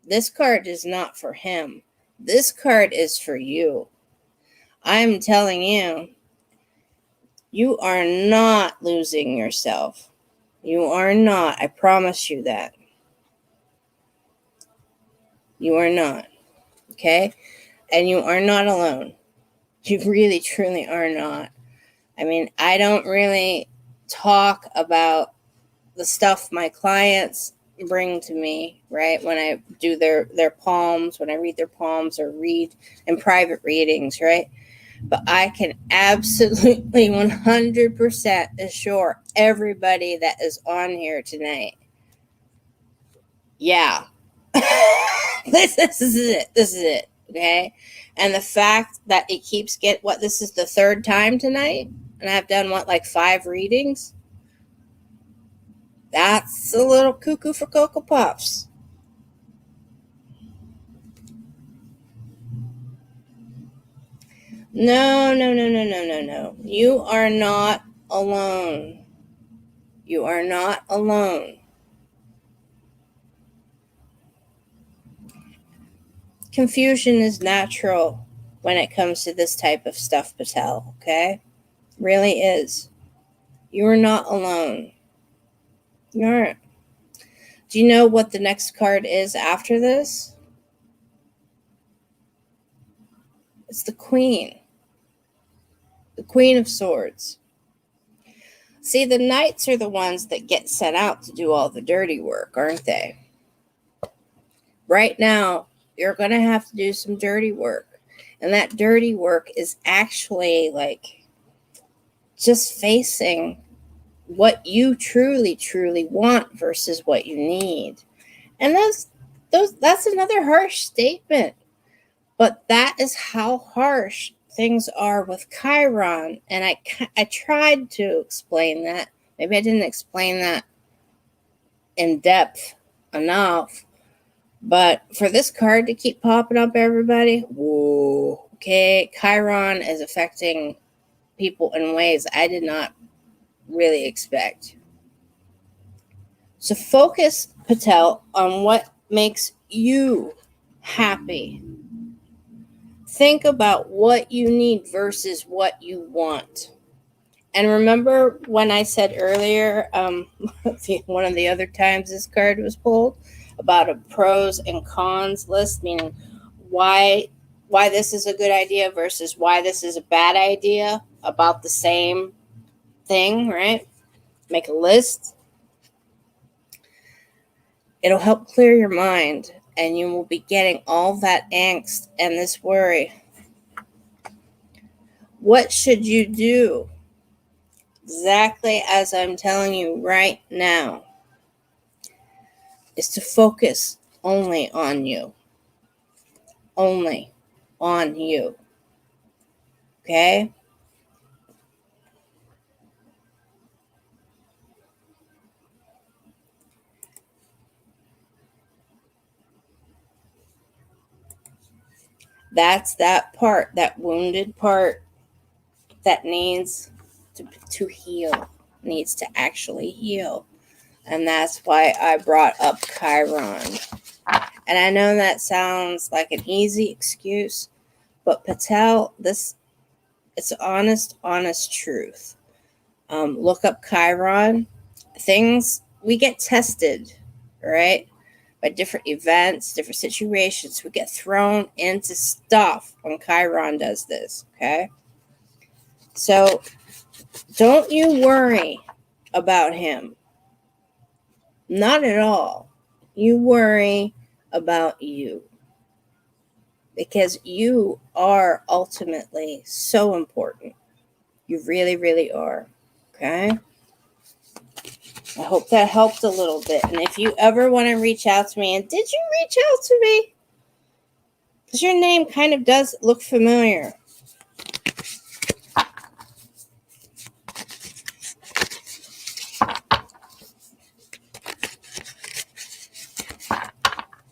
This card is not for him. This card is for you. I'm telling you, you are not losing yourself. You are not. I promise you that. You are not. Okay? And you are not alone. You really, truly are not. I mean, I don't really talk about the stuff my clients bring to me, right? When I do their palms, when I read their palms or read in private readings, right? But I can absolutely 100% assure everybody that is on here tonight. Yeah. This is it. This is it. Okay. And the fact that it keeps this is the third time tonight, and I've done like 5 readings. That's a little cuckoo for Cocoa Puffs. No. You are not alone. You are not alone. Confusion is natural when it comes to this type of stuff, Patel, okay? Really is. You are not alone. You aren't. Do you know what the next card is after this? It's the Queen. The Queen of Swords. See, the knights are the ones that get sent out to do all the dirty work, aren't they? Right now, you're going to have to do some dirty work. And that dirty work is actually like just facing what you truly, truly want versus what you need. And that's another harsh statement. But that is how harsh things are with Chiron. And I tried to explain that. Maybe I didn't explain that in depth enough. But for this card to keep popping up, everybody, whoa, okay, Chiron is affecting people in ways I did not really expect. So focus, Patel, on what makes you happy. Think about what you need versus what you want. And remember when I said earlier, one of the other times this card was pulled, about a pros and cons list, meaning why this is a good idea versus why this is a bad idea about the same thing, right? Make a list. It'll help clear your mind, and you will be getting all that angst and this worry. What should you do? Exactly as I'm telling you right now, is to focus only on you. Only on you. Okay? That's that part, that wounded part that needs to heal, needs to actually heal. And that's why I brought up Chiron. And I know that sounds like an easy excuse, but Patel, it's honest truth. Look up Chiron. Things, we get tested, right? By different events, different situations. We get thrown into stuff when Chiron does this, okay? So don't you worry about him. Not at all. You worry about you. Because you are ultimately so important. You really, really are. Okay? I hope that helped a little bit. And if you ever want to reach out to me, and did you reach out to me? Because your name kind of does look familiar.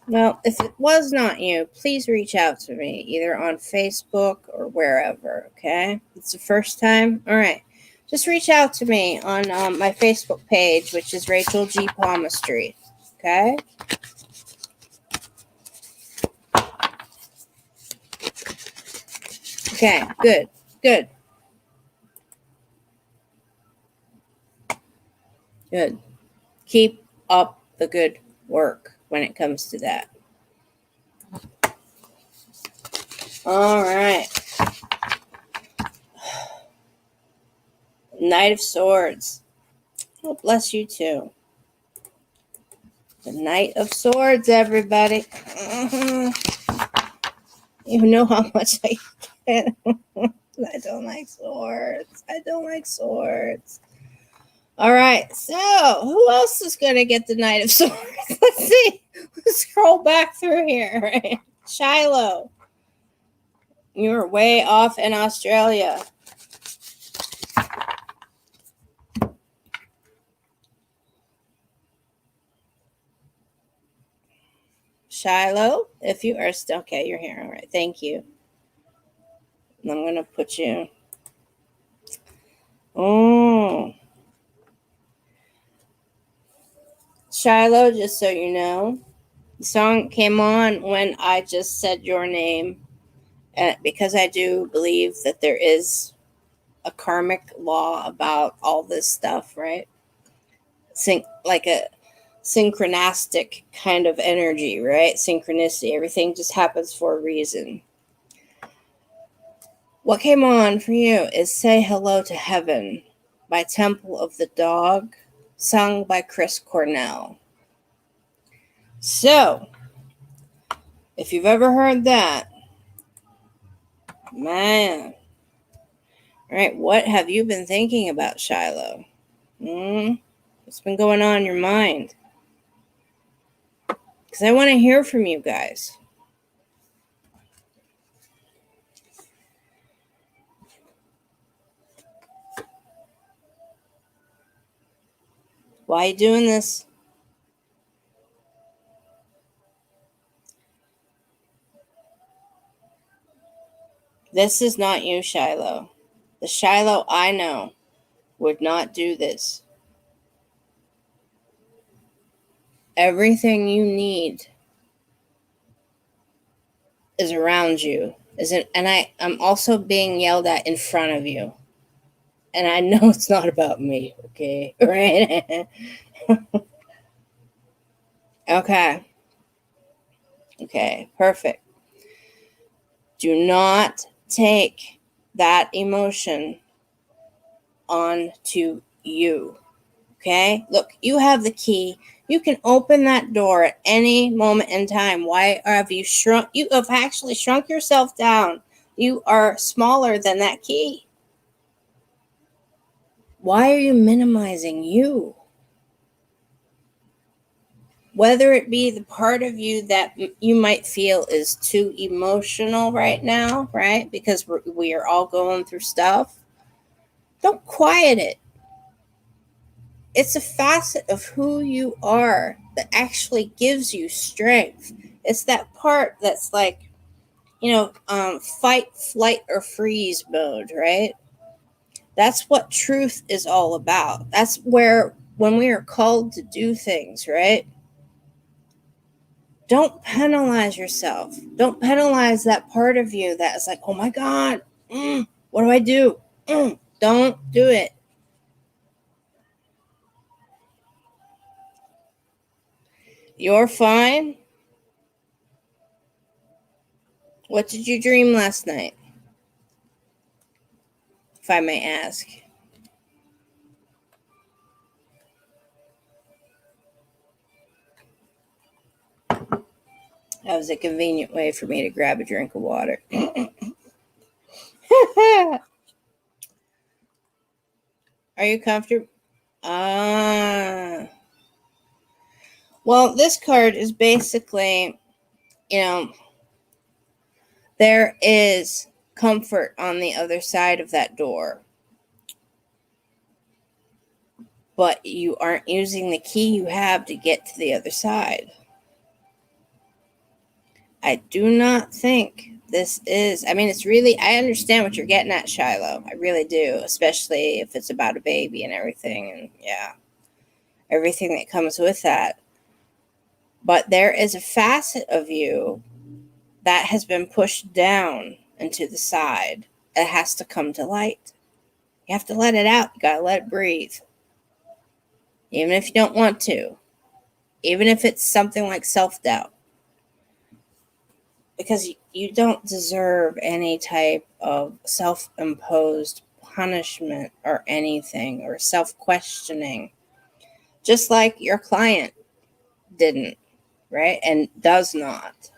Well, if it was not you, please reach out to me, either on Facebook or wherever, okay? It's the first time? All right. Just reach out to me on my Facebook page, which is Rachel G. Palmistry, okay? Okay, good, good. Good. Keep up the good work when it comes to that. All right. Knight of Swords. Oh, bless you too. The Knight of Swords, everybody. You know how much I can. I don't like swords. I don't like swords. All right. So, who else is going to get the Knight of Swords? Let's see. Let's scroll back through here. Right? Shiloh. You're way off in Australia. Shiloh, if you are still okay, you're here. All right, thank you. And I'm gonna put you. Oh, Shiloh, just so you know, the song came on when I just said your name, and because I do believe that there is a karmic law about all this stuff, right? Like a synchronistic kind of energy, right? Synchronicity. Everything just happens for a reason. What came on for you is Say Hello to Heaven by Temple of the Dog, sung by Chris Cornell. So, if you've ever heard that, man, all right, what have you been thinking about Shiloh? What's been going on in your mind? Because I want to hear from you guys. Why are you doing this? This is not you, Shiloh. The Shiloh I know would not do this. Everything you need is around you. I'm also being yelled at in front of you. And I know it's not about me, okay? Right? Okay. Okay, perfect. Do not take that emotion onto you. Okay? Look, you have the key. You can open that door at any moment in time. Why have you shrunk? You have actually shrunk yourself down. You are smaller than that key. Why are you minimizing you? Whether it be the part of you that you might feel is too emotional right now, right? Because we are all going through stuff. Don't quiet it. It's a facet of who you are that actually gives you strength. It's that part that's like, fight, flight, or freeze mode, right? That's what truth is all about. That's where, when we are called to do things, right? Don't penalize yourself. Don't penalize that part of you that is like, oh my God, what do I do? Don't do it. You're fine. What did you dream last night? If I may ask. That was a convenient way for me to grab a drink of water. Are you comfortable? Well, this card is basically, there is comfort on the other side of that door. But you aren't using the key you have to get to the other side. I do not think this is, it's really, I understand what you're getting at, Shiloh. I really do, especially if it's about a baby and everything, and everything that comes with that. But there is a facet of you that has been pushed down and to the side. It has to come to light. You have to let it out. You got to let it breathe. Even if you don't want to. Even if it's something like self-doubt. Because you don't deserve any type of self-imposed punishment or anything, or self-questioning. Just like your client didn't, right? And does not.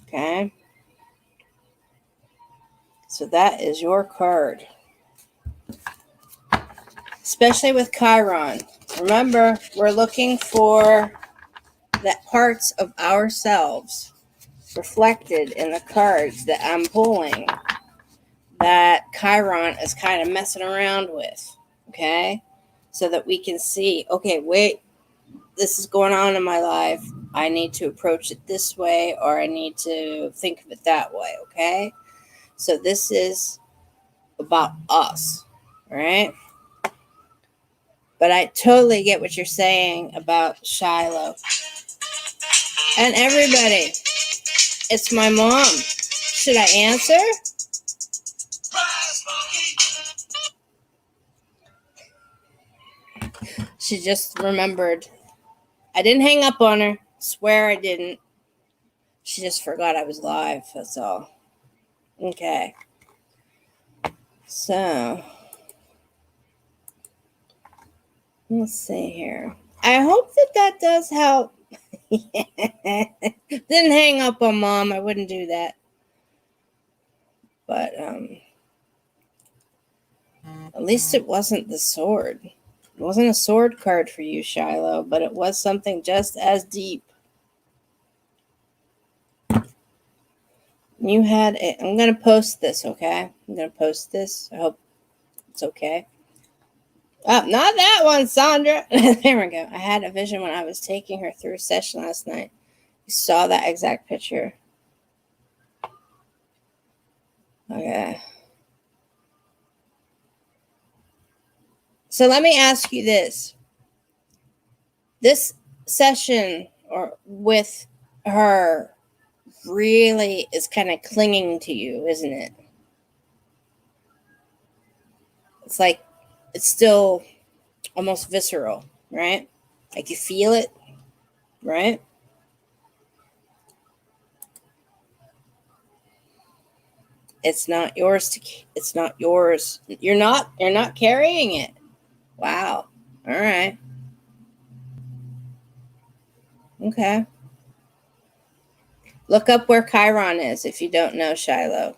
Okay? So that is your card. Especially with Chiron. Remember, we're looking for that parts of ourselves reflected in the cards that I'm pulling that Chiron is kind of messing around with. Okay? So that we can see, okay, wait, this is going on in my life. I need to approach it this way, or I need to think of it that way. Okay? So this is about us. All right? But I totally get what you're saying about Shiloh. And everybody, it's my mom. Should I answer? She just remembered. I didn't hang up on her. Swear I didn't. She just forgot I was live, that's all. Okay. So, let's see here. I hope that does help. Didn't hang up on Mom. I wouldn't do that. But at least it wasn't the sword. It wasn't a sword card for you, Shiloh, but it was something just as deep. You had it. I'm going to post this, okay? I'm going to post this. I hope it's okay. Oh, not that one, Sandra. There we go. I had a vision when I was taking her through a session last night. You saw that exact picture. Okay. So let me ask you this. This session or with her really is kind of clinging to you, isn't it? It's like it's still almost visceral, right? Like you feel it, right? It's not yours to it's not yours. You're not carrying it. Wow. All right. Okay. Look up where Chiron is if you don't know, Shiloh.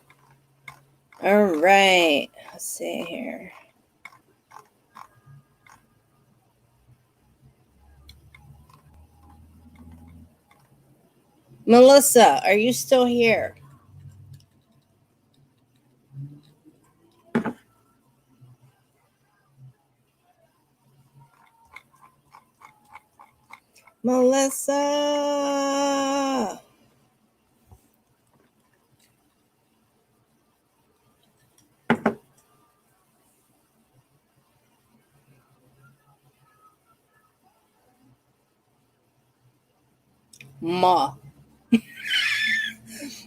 All right. Let's see here. Melissa, are you still here? Melissa. Ma.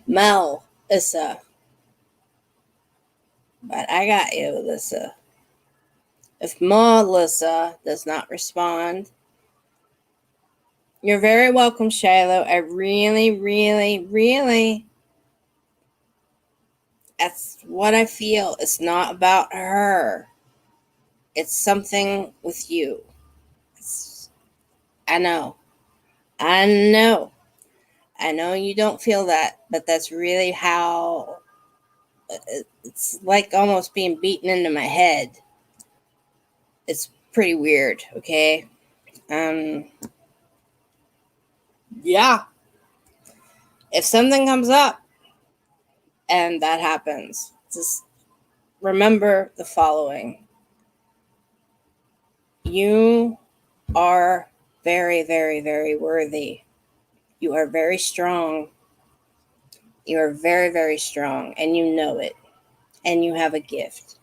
Mel. Issa. But I got you, Alyssa. If Melissa does not respond, you're very welcome, Shiloh. I really, really, really, that's what I feel. It's not about her. It's something with you. I know. I know. I know you don't feel that, but that's really how it's like almost being beaten into my head. It's pretty weird, okay? Yeah. If something comes up and that happens, just remember the following. You are very, very, very worthy. You are very strong. You are very, very strong, and you know it. And you have a gift.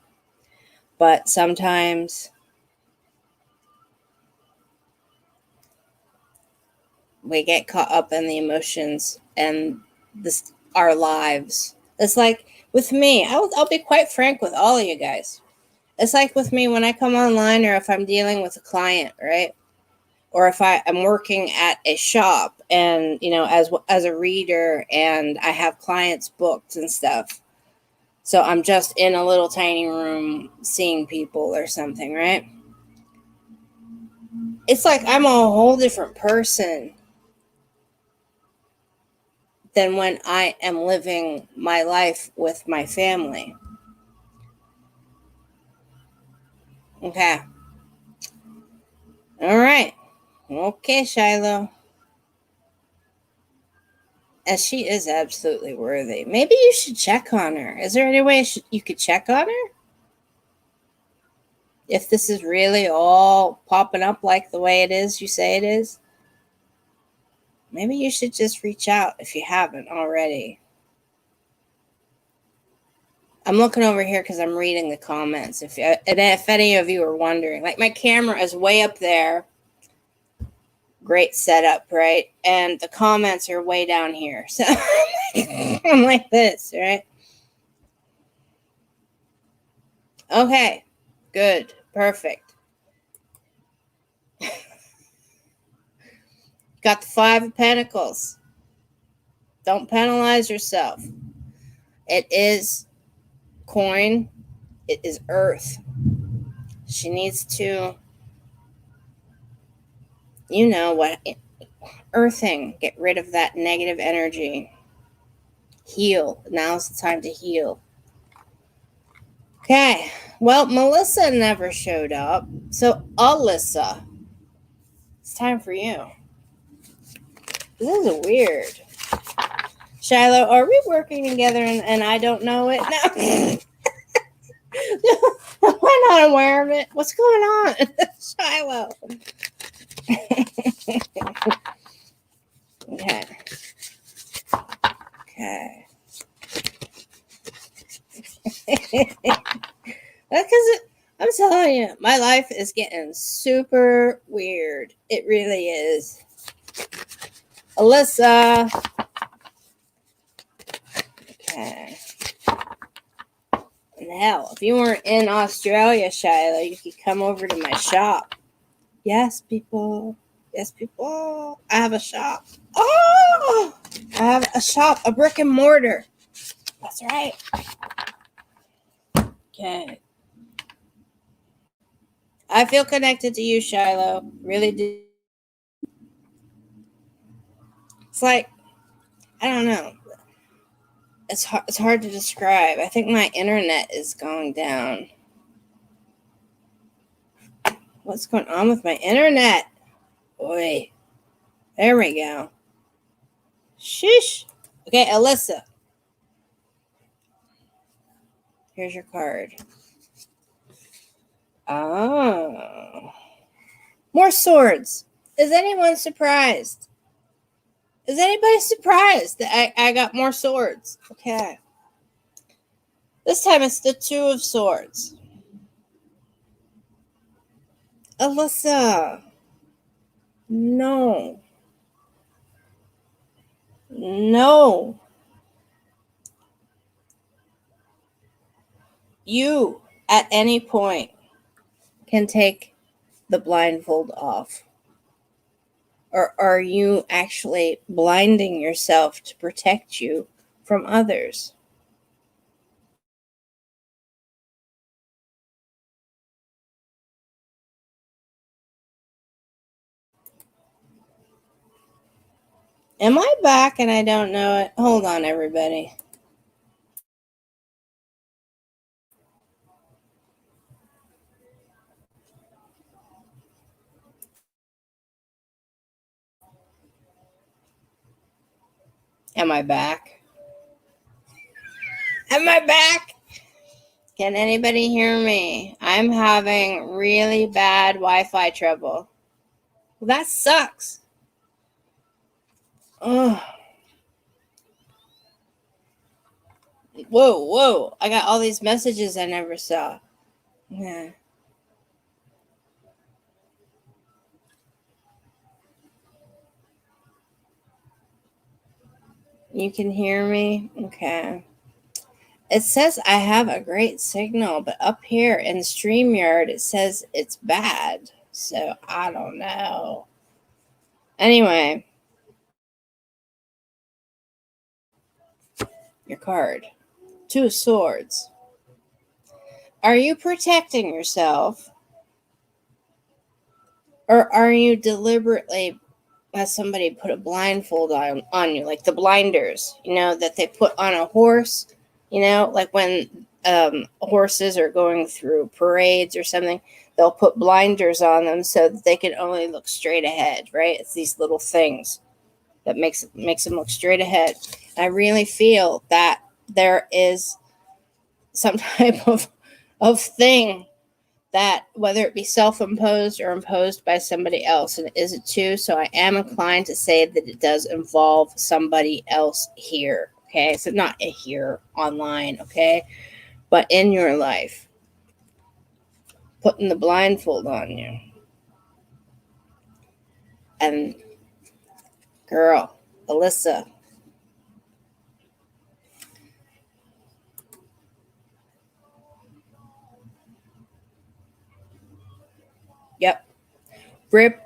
But sometimes we get caught up in the emotions and our lives. It's like with me, I'll be quite frank with all of you guys. It's like with me when I come online or if I'm dealing with a client, right? Or if I'm working at a shop and, as a reader and I have clients booked and stuff. So I'm just in a little tiny room seeing people or something, right? It's like I'm a whole different person than when I am living my life with my family. Okay. All right. Okay, Shiloh. And she is absolutely worthy. Maybe you should check on her. Is there any way you could check on her? If this is really all popping up like the way it is, you say it is? Maybe you should just reach out if you haven't already. I'm looking over here because I'm reading the comments. If any of you are wondering, like my camera is way up there. Great setup, right? And the comments are way down here. So I'm like this, right? Okay, good, perfect. Got the 5 of Pentacles. Don't penalize yourself. It is coin. It is earth. She needs to, you know what, earthing. Get rid of that negative energy. Heal. Now's the time to heal. Okay. Well, Melissa never showed up. So, Alyssa, it's time for you. This is weird. Shiloh, are we working together and I don't know it? No. Am I not aware of it? What's going on? Shiloh. Okay. Okay. That's because I'm telling you, my life is getting super weird. It really is. Alyssa. Okay. And hell, if you weren't in Australia, Shiloh, you could come over to my shop. Yes, people. Yes, people. I have a shop. Oh! I have a shop, a brick and mortar. That's right. Okay. I feel connected to you, Shiloh. Really do. It's like, I don't know. It's hard to describe. I think my internet is going down. What's going on with my internet? Boy. There we go. Sheesh. Okay, Alyssa. Here's your card. Oh. More swords. Is anyone surprised? Is anybody surprised that I got more swords? Okay. This time it's the Two of Swords. Alyssa. No. No. You, at any point, can take the blindfold off. Or are you actually blinding yourself to protect you from others? Am I back and I don't know it? Hold on, everybody. Am I back? Am I back? Can anybody hear me? I'm having really bad Wi-Fi trouble. Well, that sucks. Oh. Whoa. I got all these messages I never saw. Yeah. You can hear me? Okay. It says I have a great signal, but up here in StreamYard, it says it's bad. So I don't know. Anyway, your card. Two of Swords. Are you protecting yourself? Or are you deliberately, has somebody put a blindfold on you, like the blinders, that they put on a horse, like when horses are going through parades or something, they'll put blinders on them so that they can only look straight ahead, right? It's these little things that makes them look straight ahead. I really feel that there is some type of thing that, whether it be self-imposed or imposed by somebody else, and is it too? So I am inclined to say that it does involve somebody else here. Okay, so not here online, okay, but in your life, putting the blindfold on you. And girl, Alyssa, yep, rip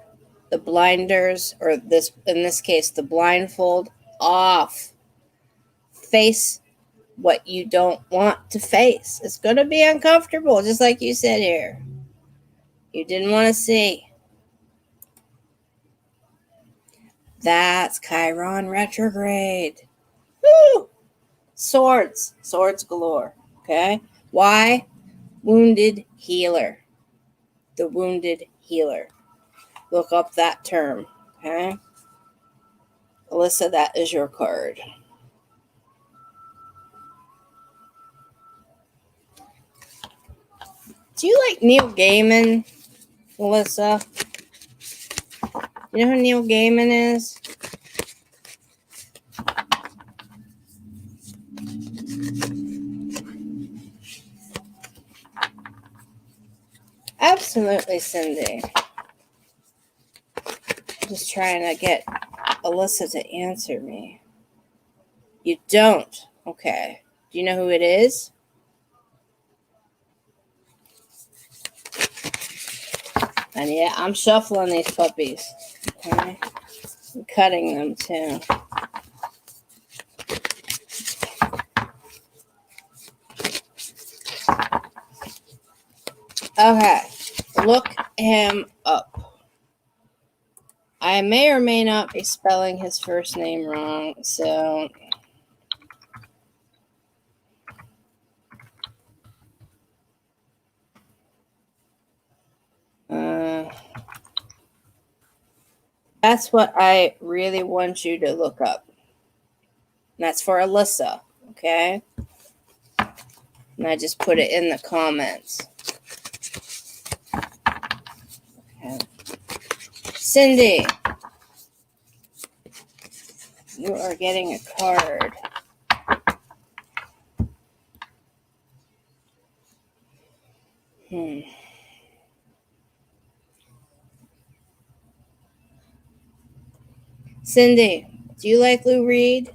the blinders, or in this case, the blindfold off. face what you don't want to face. It's going to be uncomfortable, just like you said here. You didn't want to see. That's Chiron retrograde. Woo! Swords galore. Okay? Why? Wounded healer. The wounded healer. Look up that term. Okay? Alyssa, that is your card. Do you like Neil Gaiman, Alyssa? You know who Neil Gaiman is? Absolutely, Cindy. Just trying to get Alyssa to answer me. You don't? Okay. Do you know who it is? And yeah, I'm shuffling these puppies. Okay. I'm cutting them too. Okay. Look him up. I may or may not be spelling his first name wrong, so that's what I really want you to look up. And that's for Alyssa, okay? And I just put it in the comments. Okay. Cindy, you are getting a card. Cindy, do you like Lou Reed?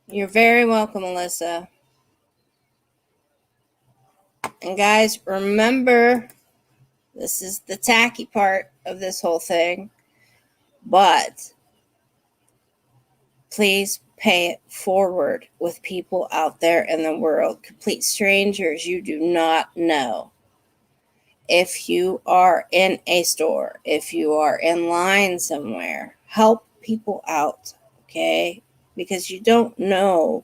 You're very welcome, Alyssa. And guys, remember, this is the tacky part of this whole thing, but please pay it forward with people out there in the world, complete strangers you do not know. If you are in a store, if you are in line somewhere, help people out, okay? Because you don't know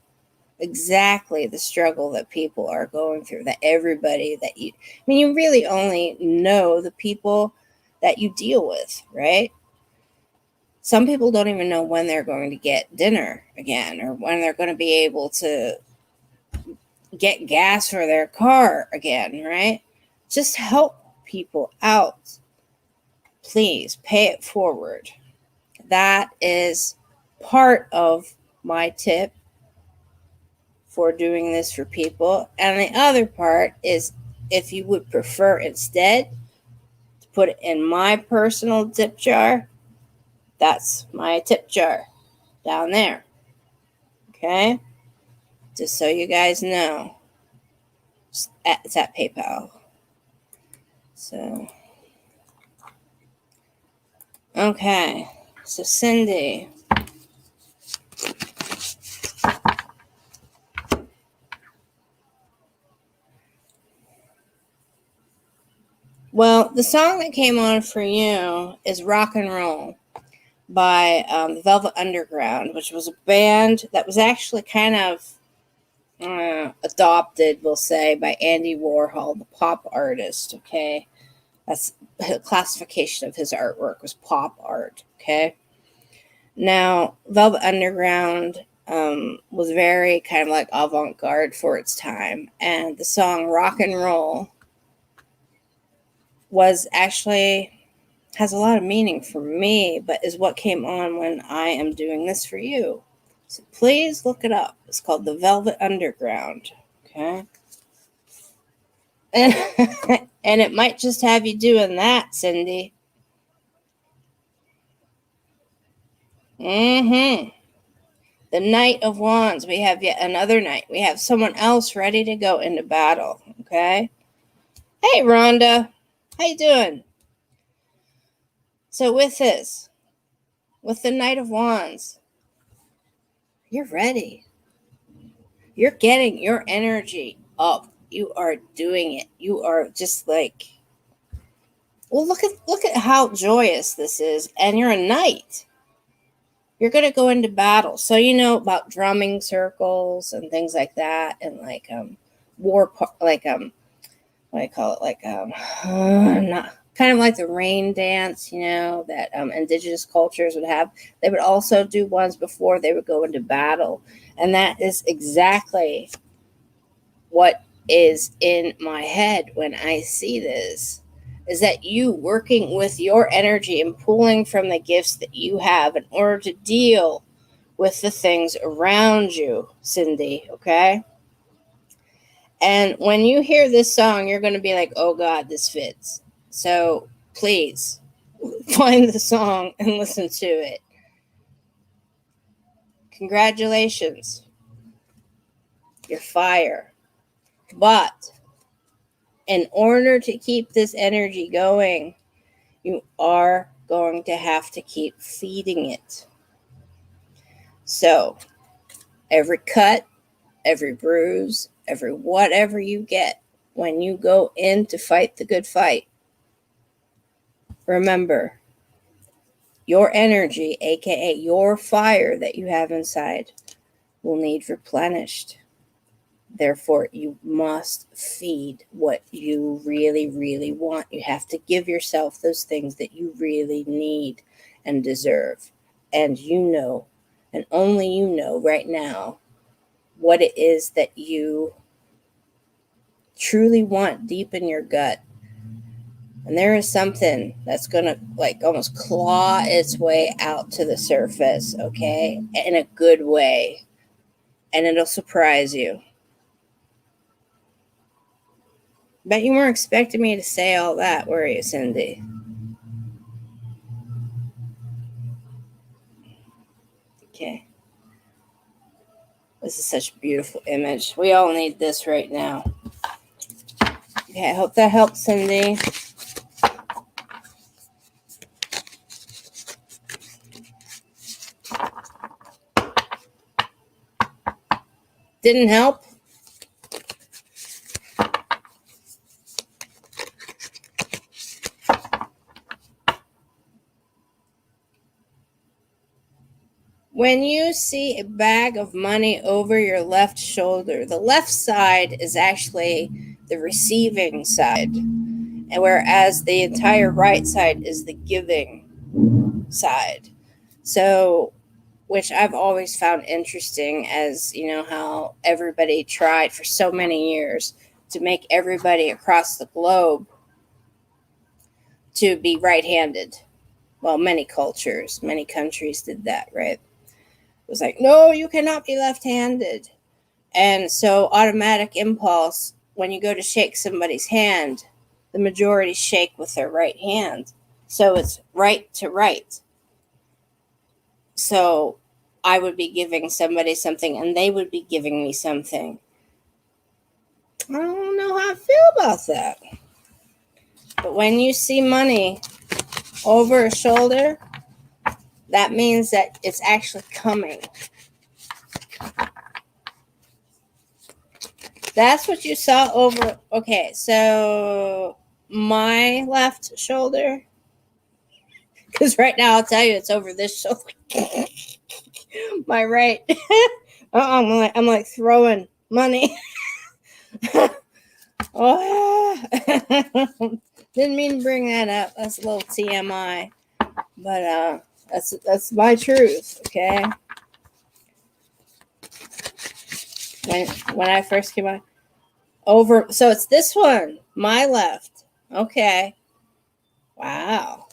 exactly the struggle that people are going through, that everybody that you, I mean, you really only know the people that you deal with, right? Some people don't even know when they're going to get dinner again, or when they're going to be able to get gas for their car again, right? Just help people out. Please pay it forward. That is part of my tip for doing this for people. And the other part is, if you would prefer instead to put it in my personal tip jar, that's my tip jar down there. Okay? Just so you guys know. It's at PayPal. So, okay. So, Cindy. Well, the song that came on for you is Rock and Roll by Velvet Underground, which was a band that was actually kind of adopted, we'll say, by Andy Warhol, the pop artist, okay? That's the classification of his artwork, was pop art, okay? Now, Velvet Underground was very kind of like avant-garde for its time, and the song Rock and Roll was actually, has a lot of meaning for me, but is what came on when I am doing this for you. So please look it up. It's called The Velvet Underground, okay? And, and it might just have you doing that, Cindy. The Knight of Wands. We have yet another knight. We have someone else ready to go into battle, okay? Hey, Rhonda. How you doing? So with this, with the Knight of Wands, you're ready. You're getting your energy up. You are doing it. You are just like, well, look at how joyous this is. And you're a knight. You're going to go into battle. So you know about drumming circles and things like that, and like war, like what do I call it? Like not kind of like the rain dance, you know, that indigenous cultures would have. They would also do ones before they would go into battle, and that is exactly what is in my head when I see this. Is that you working with your energy and pulling from the gifts that you have in order to deal with the things around you, Cindy, okay? And when you hear this song, you're going to be like, oh God, this fits. So please find the song and listen to it. Congratulations. You're fire. But in order to keep this energy going, you are going to have to keep feeding it. So every cut, every bruise, every whatever you get when you go in to fight the good fight, remember, your energy, aka your fire that you have inside, will need replenished. Therefore, you must feed what you really, really want. You have to give yourself those things that you really need and deserve. And you know, and only you know right now, what it is that you truly want deep in your gut. And there is something that's going to like almost claw its way out to the surface, okay? In a good way. And it'll surprise you. Bet you weren't expecting me to say all that, were you, Cindy? Okay. This is such a beautiful image. We all need this right now. Okay, I hope that helps, Cindy. Didn't help? When you see a bag of money over your left shoulder, the left side is actually the receiving side, and whereas the entire right side is the giving side. So, which I've always found interesting, as you know, how everybody tried for so many years to make everybody across the globe to be right-handed. Well, many cultures, many countries did that, right? It was like, no, you cannot be left-handed. And so automatic impulse, when you go to shake somebody's hand, the majority shake with their right hand. So it's right to right. So I would be giving somebody something and they would be giving me something. I don't know how I feel about that. But when you see money over a shoulder, that means that it's actually coming. That's what you saw over. Okay, so my left shoulder, because right now I'll tell you it's over this shoulder. My right. I'm like throwing money. Oh, didn't mean to bring that up. That's a little TMI, but that's my truth. Okay. When I first came out over, so it's this one, my left. Okay. Wow.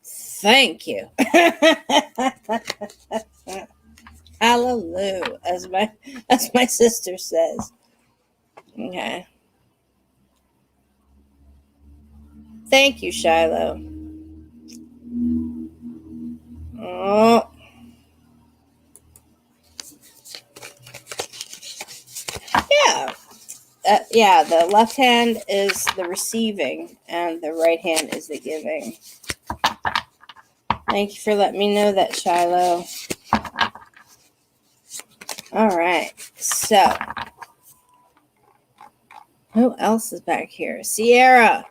Thank you. Hallelujah, as my sister says. Okay. Thank you, Shiloh. Oh. Yeah. yeah, the left hand is the receiving and the right hand is the giving. Thank you for letting me know that, Shiloh. All right, so who else is back here? Sierra.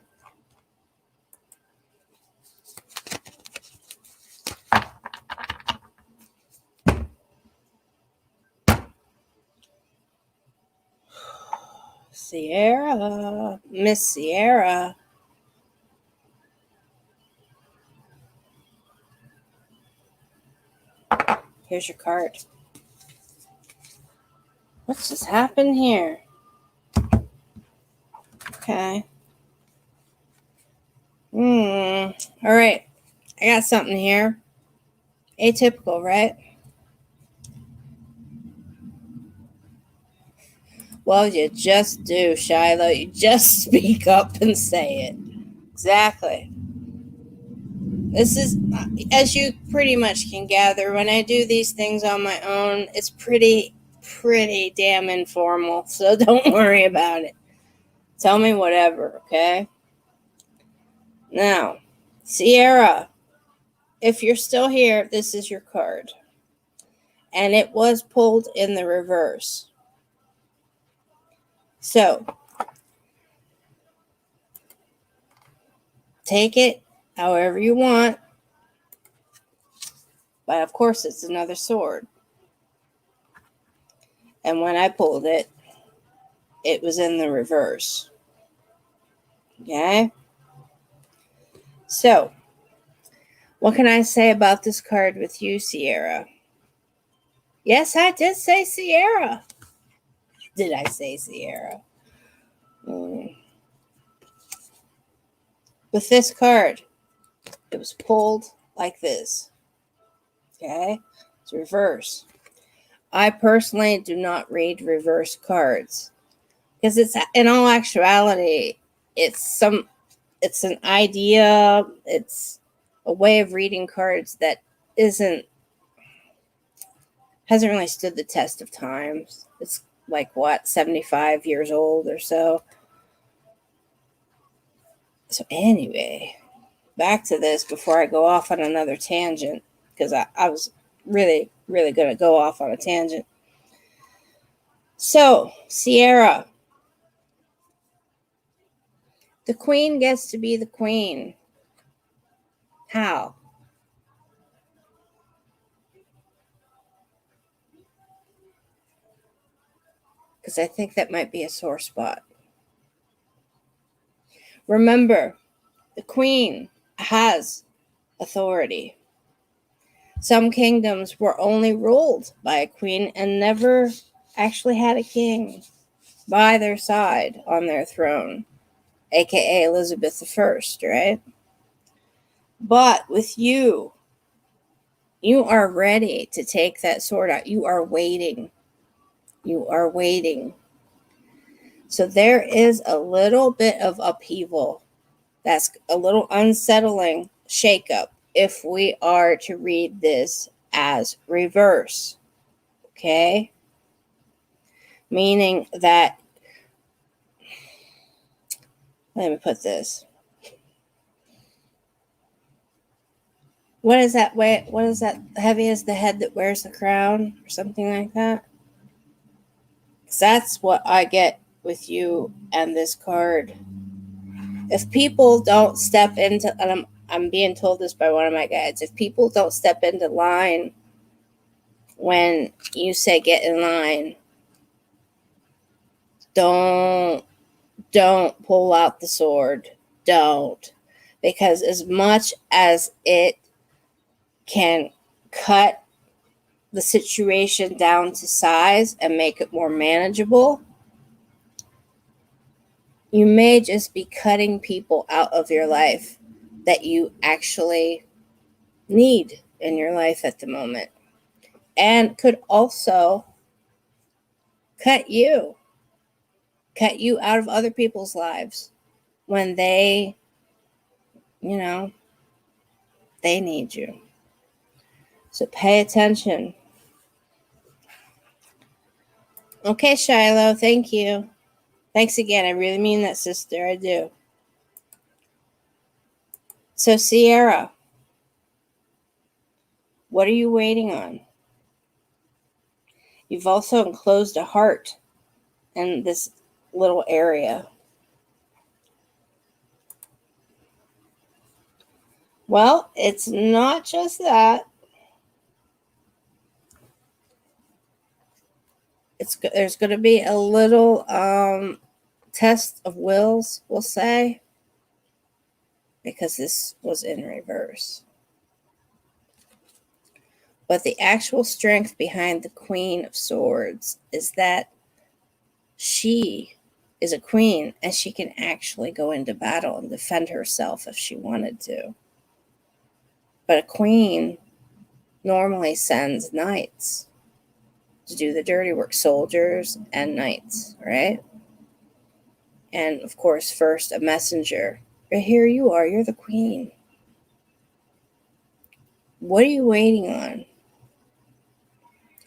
Sierra. Miss Sierra. Here's your card. What just happened here? Okay. All right. I got something here. Atypical, right? Well, you just do, Shiloh. You just speak up and say it. Exactly. This is, as you pretty much can gather, when I do these things on my own, it's pretty damn informal. So don't worry about it. Tell me whatever, okay? Now, Sierra, if you're still here, this is your card. And it was pulled in the reverse. So, take it however you want. But of course, it's another sword. And when I pulled it, it was in the reverse. Okay? So, what can I say about this card with you, Sierra? Yes, I did say Sierra. Did I say Sierra? With this card, it was pulled like this. Okay? It's reverse. I personally do not read reverse cards because it's, in all actuality, it's an idea, it's a way of reading cards that hasn't really stood the test of times. It's like 75 years old or so. So anyway, back to this before I go off on another tangent, because I was really going to go off on a tangent. So, Sierra, the queen gets to be the queen. How? Because I think that might be a sore spot. Remember, the queen has authority. Some kingdoms were only ruled by a queen and never actually had a king by their side on their throne, aka Elizabeth I, right? But with you, you are ready to take that sword out. You are waiting. You are waiting. So there is a little bit of upheaval. That's a little unsettling shakeup if we are to read this as reverse. Okay? Meaning that, let me put this. What is that way? What is that? Heavy as the head that wears the crown, or something like that? Because that's what I get with you and this card. If people don't step into, and I'm being told this by one of my guides, if people don't step into line when you say get in line, don't pull out the sword. Don't. Because as much as it can cut the situation down to size and make it more manageable, you may just be cutting people out of your life that you actually need in your life at the moment, and could also cut you out of other people's lives when they need you. So pay attention. Okay, Shiloh, thank you. Thanks again. I really mean that, sister. I do. So, Sierra, what are you waiting on? You've also enclosed a heart in this little area. Well, it's not just that. There's going to be a little test of wills, we'll say, because this was in reverse. But the actual strength behind the Queen of Swords is that she is a queen and she can actually go into battle and defend herself if she wanted to. But a queen normally sends knights to do the dirty work, soldiers and knights, right? And of course, first a messenger. But here you are, you're the queen. What are you waiting on?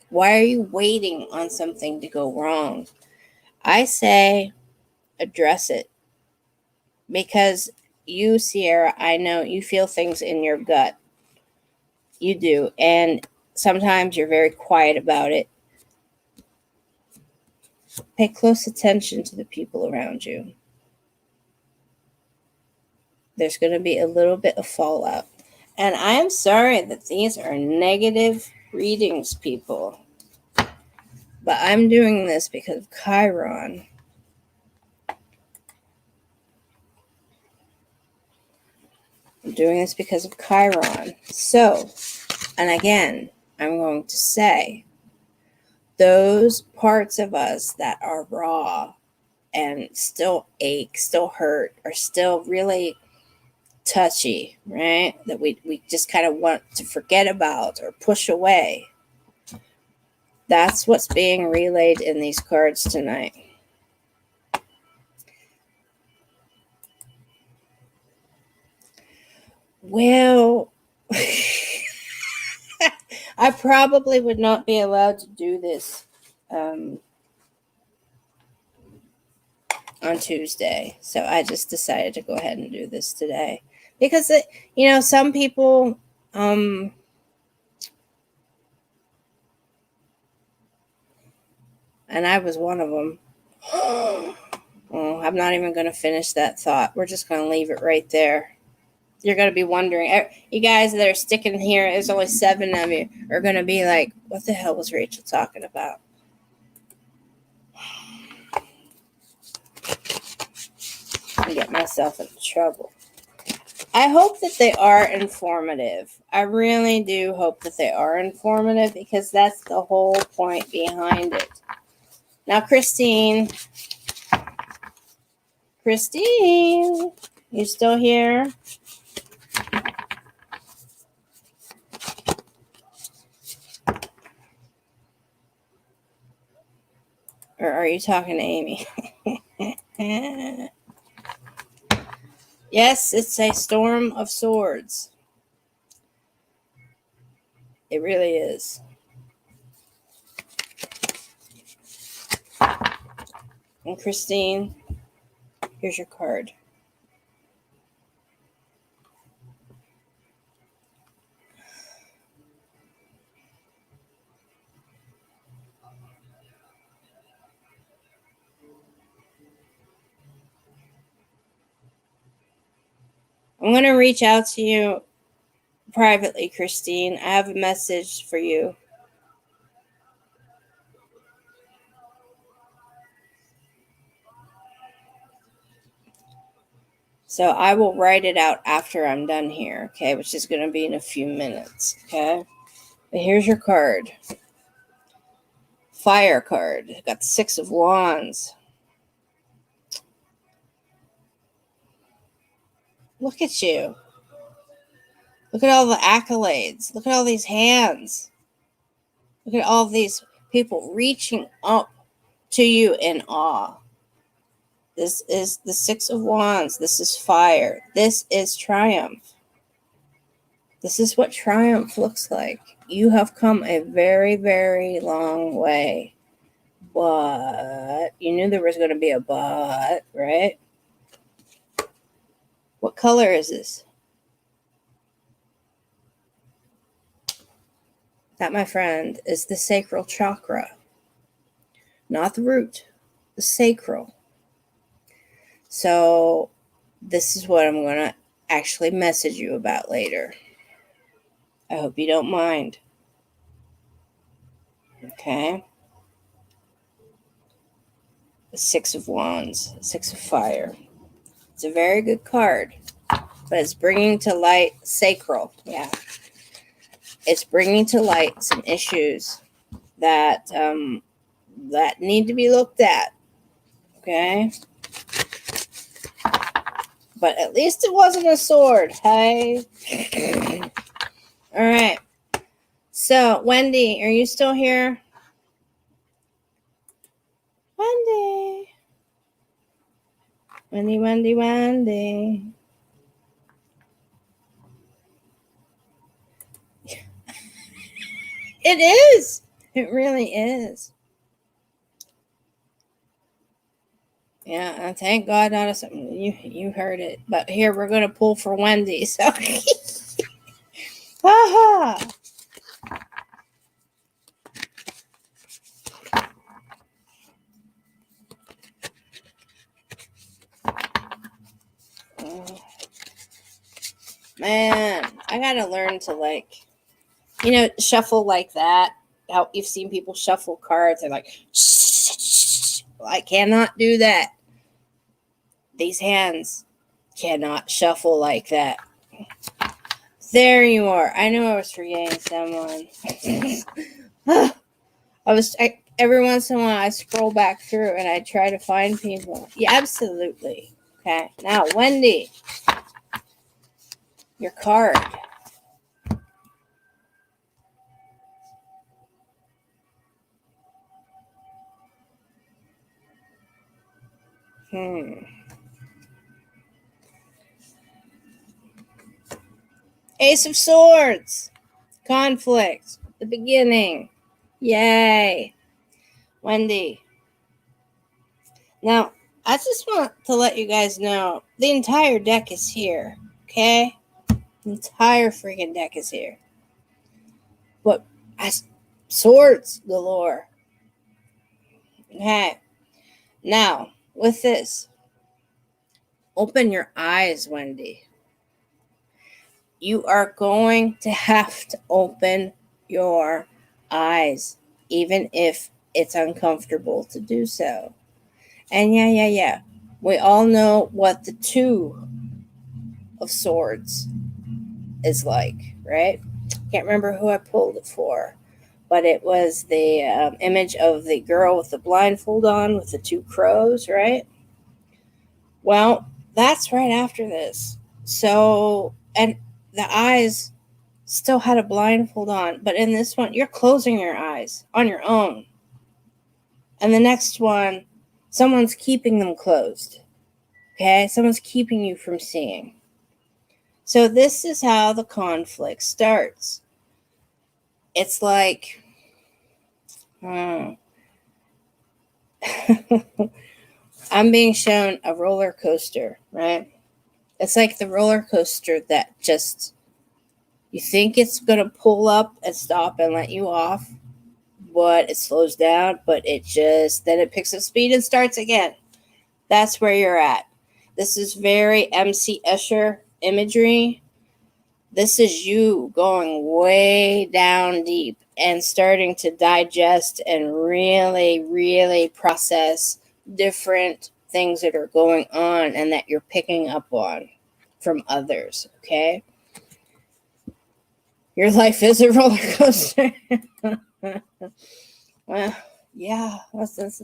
Why are you waiting on something to go wrong? I say address it. Because you, Sierra, I know you feel things in your gut. You do. And sometimes you're very quiet about it. Pay close attention to the people around you. There's going to be a little bit of fallout. And I am sorry that these are negative readings, people. But I'm doing this because of Chiron. I'm doing this because of Chiron. So, and again, I'm going to say, those parts of us that are raw and still ache, still hurt, are still really touchy, right? That we just kind of want to forget about or push away. That's what's being relayed in these cards tonight. Well, I probably would not be allowed to do this on Tuesday. So I just decided to go ahead and do this today. Because, some people, and I was one of them. Oh, I'm not even going to finish that thought. We're just going to leave it right there. You're going to be wondering, you guys that are sticking here, there's only 7 of you, are going to be like, what the hell was Rachel talking about? I get myself into trouble. I hope that they are informative. I really do hope that they are informative because that's the whole point behind it. Now, Christine, you still here? Or are you talking to Amy? Yes, it's a storm of swords. It really is. And Christine, here's your card. I'm going to reach out to you privately, Christine. I have a message for you. So I will write it out after I'm done here, okay, which is going to be in a few minutes, okay? But here's your card. Fire card. Got the 6 of Wands. Look at you. Look at all the accolades. Look at all these hands. Look at all these people reaching up to you in awe. This is the 6 of Wands. This is fire. This is triumph. This is what triumph looks like. You have come a very, very long way. But you knew there was going to be a but, right? What color is this? That, my friend, is the sacral chakra. Not the root, the sacral. So this is what I'm going to actually message you about later. I hope you don't mind. Okay? The Six of Wands, Six of Fire. It's a very good card, but it's bringing to light sacral. Yeah. It's bringing to light some issues that that need to be looked at. Okay? But at least it wasn't a sword, hey? All right. So, Wendy, are you still here? Wendy. Wendy, Wendy, Wendy. It is. It really is. Yeah, and thank God not something you heard it. But here we're gonna pull for Wendy. So, haha. Oh, man, I gotta learn to shuffle like that. How you've seen people shuffle cards and like, I cannot do that. These hands cannot shuffle like that. There you are. I knew I was forgetting someone. Every once in a while I scroll back through and I try to find people. Yeah, absolutely. Okay. Now, Wendy, your card. Ace of Swords. Conflict. The beginning. Yay. Wendy. Now, I just want to let you guys know the entire deck is here. Okay? The entire freaking deck is here. But swords galore. Okay. Now, with this, open your eyes, Wendy. You are going to have to open your eyes, even if it's uncomfortable to do so. And yeah. We all know what the Two of Swords is like, right? Can't remember who I pulled it for, but it was the image of the girl with the blindfold on with the two crows, right? Well, that's right after this. So, and the eyes still had a blindfold on, but in this one, you're closing your eyes on your own. And the next one, someone's keeping them closed. Okay? Someone's keeping you from seeing. So this is how the conflict starts. It's like, I'm being shown a roller coaster, right? It's like the roller coaster that just, you think it's going to pull up and stop and let you off, but it slows down, but then it picks up speed and starts again. That's where you're at. This is very MC Escher imagery. This is you going way down deep and starting to digest and really, really process different things that are going on and that you're picking up on from others, okay? Your life is a roller coaster. Well, yeah, that's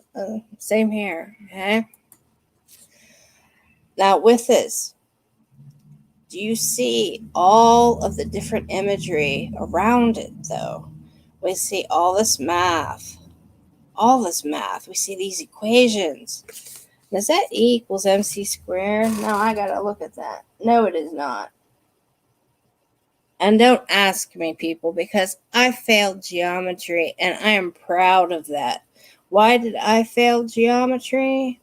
same here, okay? Now, with this, do you see all of the different imagery around it, though? We see all this math. We see these equations. Is that E equals MC squared? No, I gotta look at that. No, it is not. And don't ask me, people, because I failed geometry, and I am proud of that. Why did I fail geometry?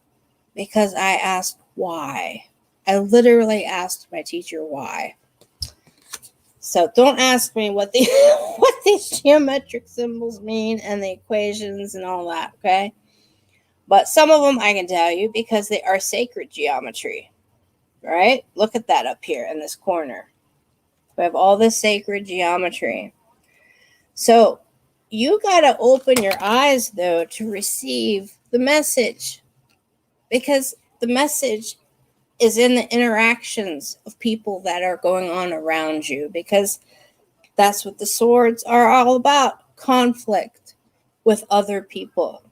Because I asked why. I literally asked my teacher why. So don't ask me what these geometric symbols mean and the equations and all that, okay? But some of them I can tell you because they are sacred geometry, right? Look at that up here in this corner. We have all this sacred geometry. So you got to open your eyes, though, to receive the message, because the message is in the interactions of people that are going on around you, because that's what the swords are all about, conflict with other people.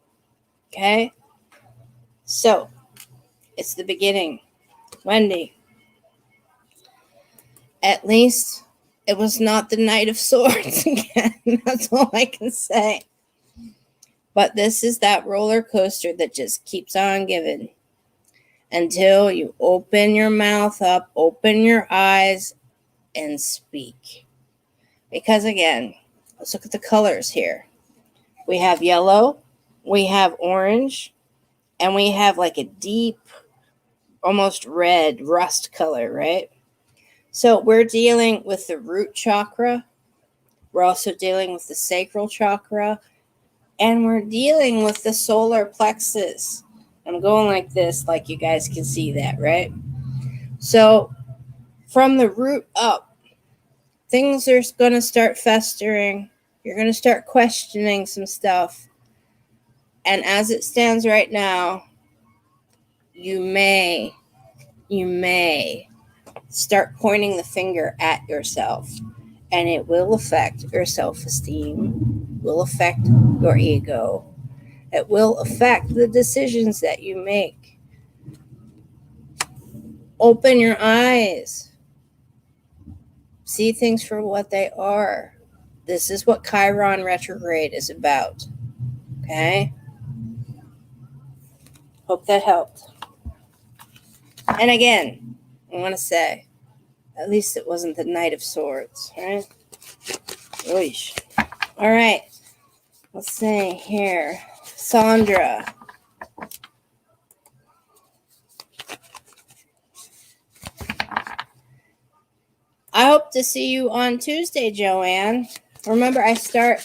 Okay? So, it's the beginning. Wendy, at least it was not the Knight of Swords again. That's all I can say. But this is that roller coaster that just keeps on giving until you open your mouth up, open your eyes, and speak. Because again, let's look at the colors here. We have yellow, we have orange, and we have like a deep, almost red rust color, right? So we're dealing with the root chakra. We're also dealing with the sacral chakra. And we're dealing with the solar plexus. I'm going like this, like you guys can see that, right? So from the root up, things are going to start festering. You're going to start questioning some stuff. And as it stands right now, you may start pointing the finger at yourself. And it will affect your self-esteem, will affect your ego. It will affect the decisions that you make. Open your eyes. See things for what they are. This is what Chiron retrograde is about. Okay? Hope that helped. And again, I want to say, at least it wasn't the Knight of Swords, right? Oish. All right. Let's see here. Sandra. I hope to see you on Tuesday, Joanne. Remember, I start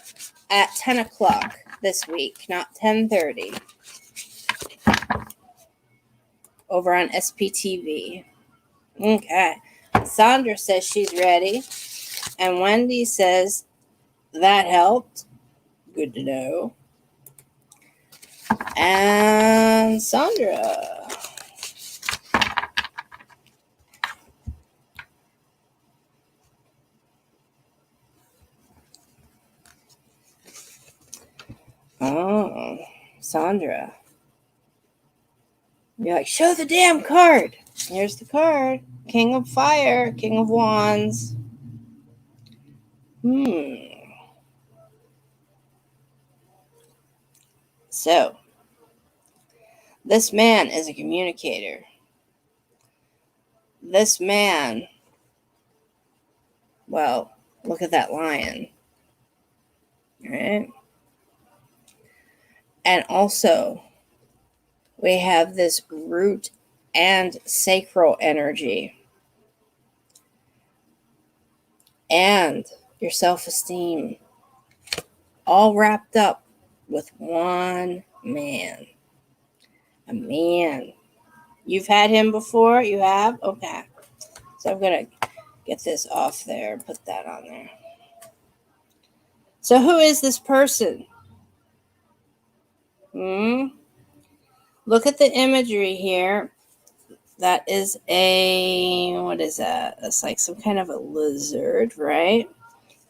at 10 o'clock this week, not 10:30. Over on SPTV. Okay. Sandra says she's ready. And Wendy says that helped. Good to know. And Sandra. Oh, Sandra. You're like, show the damn card. Here's the card. King of Fire, King of Wands. So, this man is a communicator. This man, well, look at that lion. Right? And also, we have this root and sacral energy. And your self-esteem. All wrapped up with one man. A man. You've had him before? You have? Okay. So I'm going to get this off there and put that on there. So who is this person? Look at the imagery here. That is what is that? It's like some kind of a lizard, right?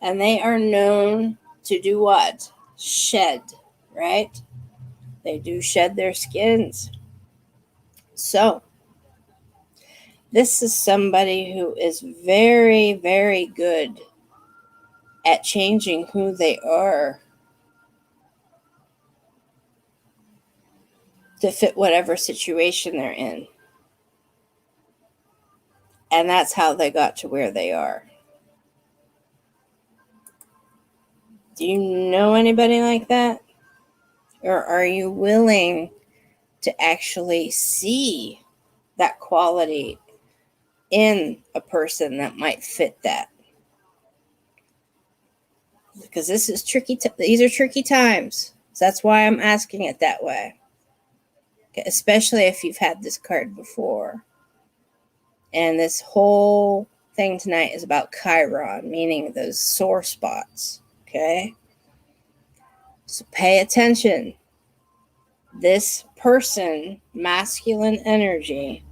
And they are known to do what? Shed, right? They do shed their skins. So, this is somebody who is very, very good at changing who they are to fit whatever situation they're in. And that's how they got to where they are. Do you know anybody like that? Or are you willing to actually see that quality in a person that might fit that? Because this is tricky. These are tricky times. So that's why I'm asking it that way. Okay, especially if you've had this card before. And this whole thing tonight is about Chiron, meaning those sore spots. Okay? So pay attention. This person, masculine energy,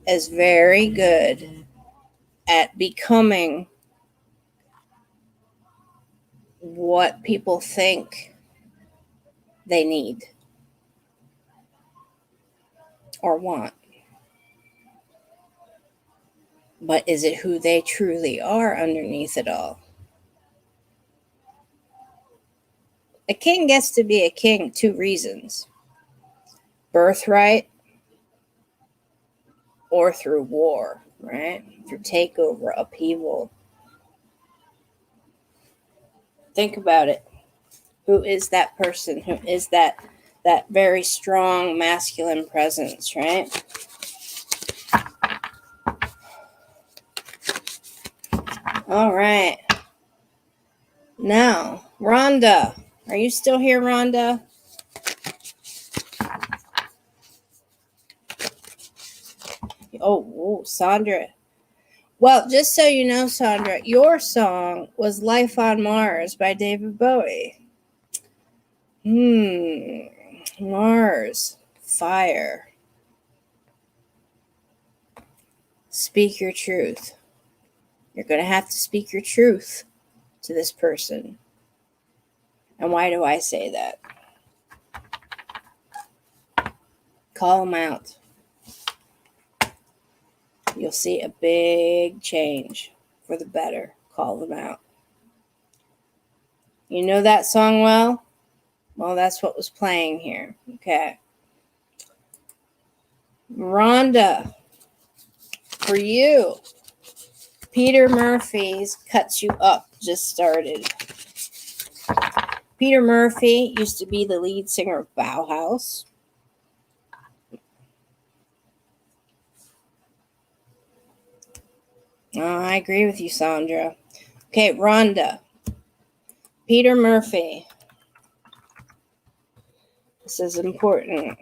is very good at becoming what people think they need or want. But is it who they truly are underneath it all? A king gets to be a king 2 reasons: birthright or through war, right? Through takeover, upheaval. Think about it. Who is that person? Who is that very strong masculine presence, right? All right. Now, Rhonda. Are you still here, Rhonda? Oh, Sandra. Well, just so you know, Sandra, your song was Life on Mars by David Bowie. Mars. Fire. Speak your truth. You're going to have to speak your truth to this person. And why do I say that? Call them out. You'll see a big change for the better. Call them out. You know that song well? Well, that's what was playing here. Okay. Rhonda, for you, Peter Murphy's Cuts You Up just started. Peter Murphy used to be the lead singer of Bauhaus. Oh, I agree with you, Sandra. Okay, Rhonda. Peter Murphy. This is important.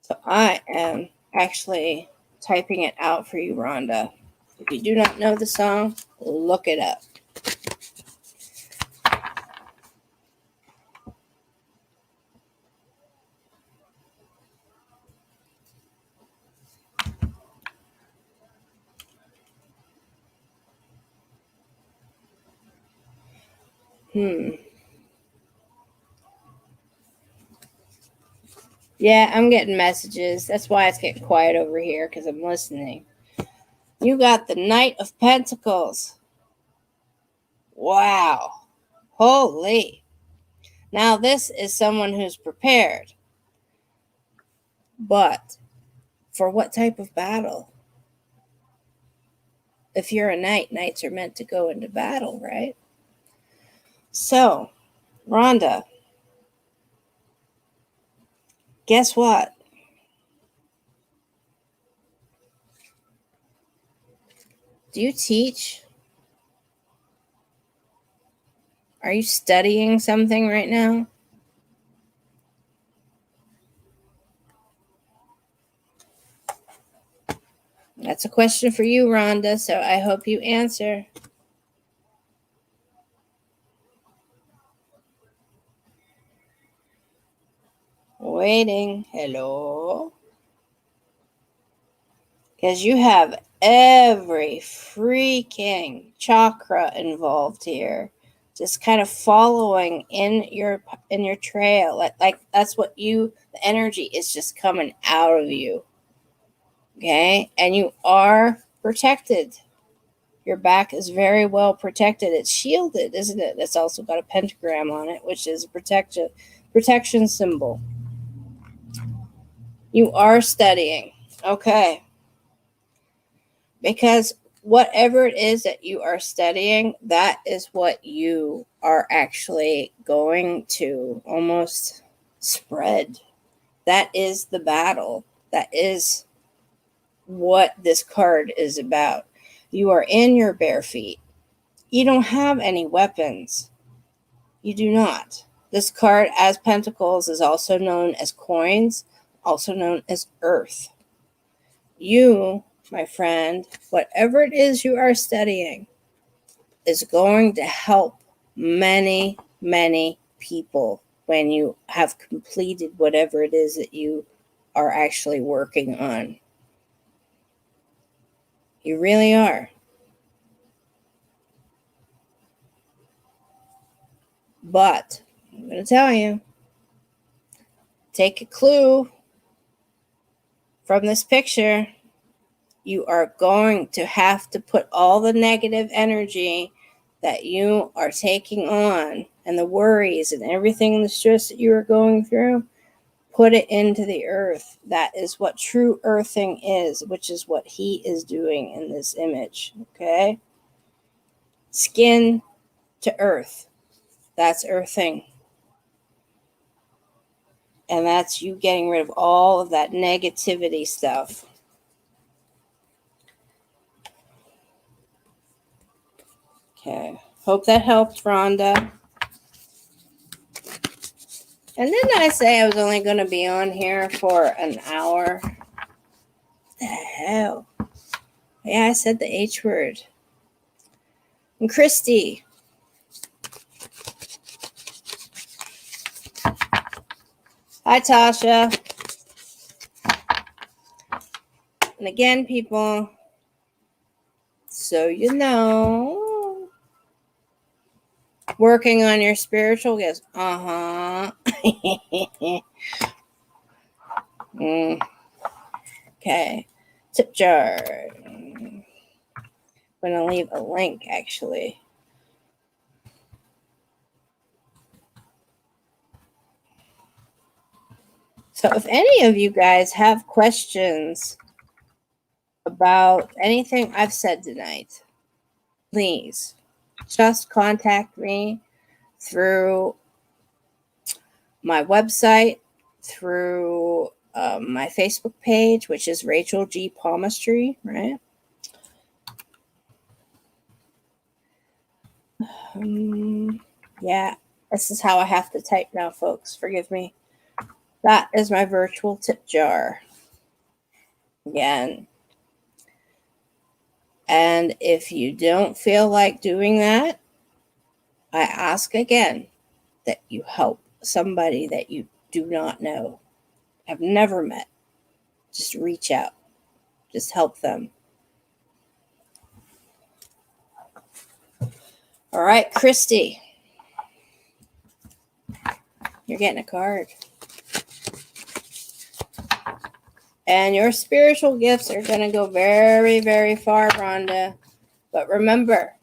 So I am actually typing it out for you, Rhonda. If you do not know the song, look it up. Yeah, I'm getting messages. That's why it's getting quiet over here, because I'm listening. You got the Knight of Pentacles. Wow. Holy. Now, this is someone who's prepared. But for what type of battle? If you're a knight, knights are meant to go into battle, right? So, Rhonda, guess what? Do you teach? Are you studying something right now? That's a question for you, Rhonda, so I hope you answer. Waiting. Hello? Because you have every freaking chakra involved here. Just kind of following in your trail. Like that's what the energy is just coming out of you. Okay? And you are protected. Your back is very well protected. It's shielded, isn't it? It's also got a pentagram on it, which is a protection symbol. You are studying. Okay. Because whatever it is that you are studying, that is what you are actually going to almost spread. That is the battle. That is what this card is about. You are in your bare feet. You don't have any weapons. You do not. This card, as Pentacles, is also known as coins, also known as earth. You, my friend, whatever it is you are studying, is going to help many, many people when you have completed whatever it is that you are actually working on. You really are. But I'm going to tell you, take a clue from this picture. You are going to have to put all the negative energy that you are taking on and the worries and everything, the stress that you are going through, put it into the earth. That is what true earthing is, which is what he is doing in this image. Okay? Skin to earth. That's earthing. And that's you getting rid of all of that negativity stuff. Okay. Hope that helped, Rhonda. And didn't I say I was only going to be on here for an hour? What the hell? Yeah, I said the H word. And Christy. Hi, Tasha. And again, people, so you know, working on your spiritual gifts. Okay. Tip jar. I'm going to leave a link, actually. So if any of you guys have questions about anything I've said tonight, please just contact me through my website, through my Facebook page, which is Rachel G. Palmistry, right? Yeah, this is how I have to type now, folks. Forgive me. That is my virtual tip jar. Again. And if you don't feel like doing that, I ask again that you help somebody that you do not know, have never met. Just reach out. Just help them. All right, Christy. You're getting a card. And your spiritual gifts are going to go very, very far, Rhonda. But remember,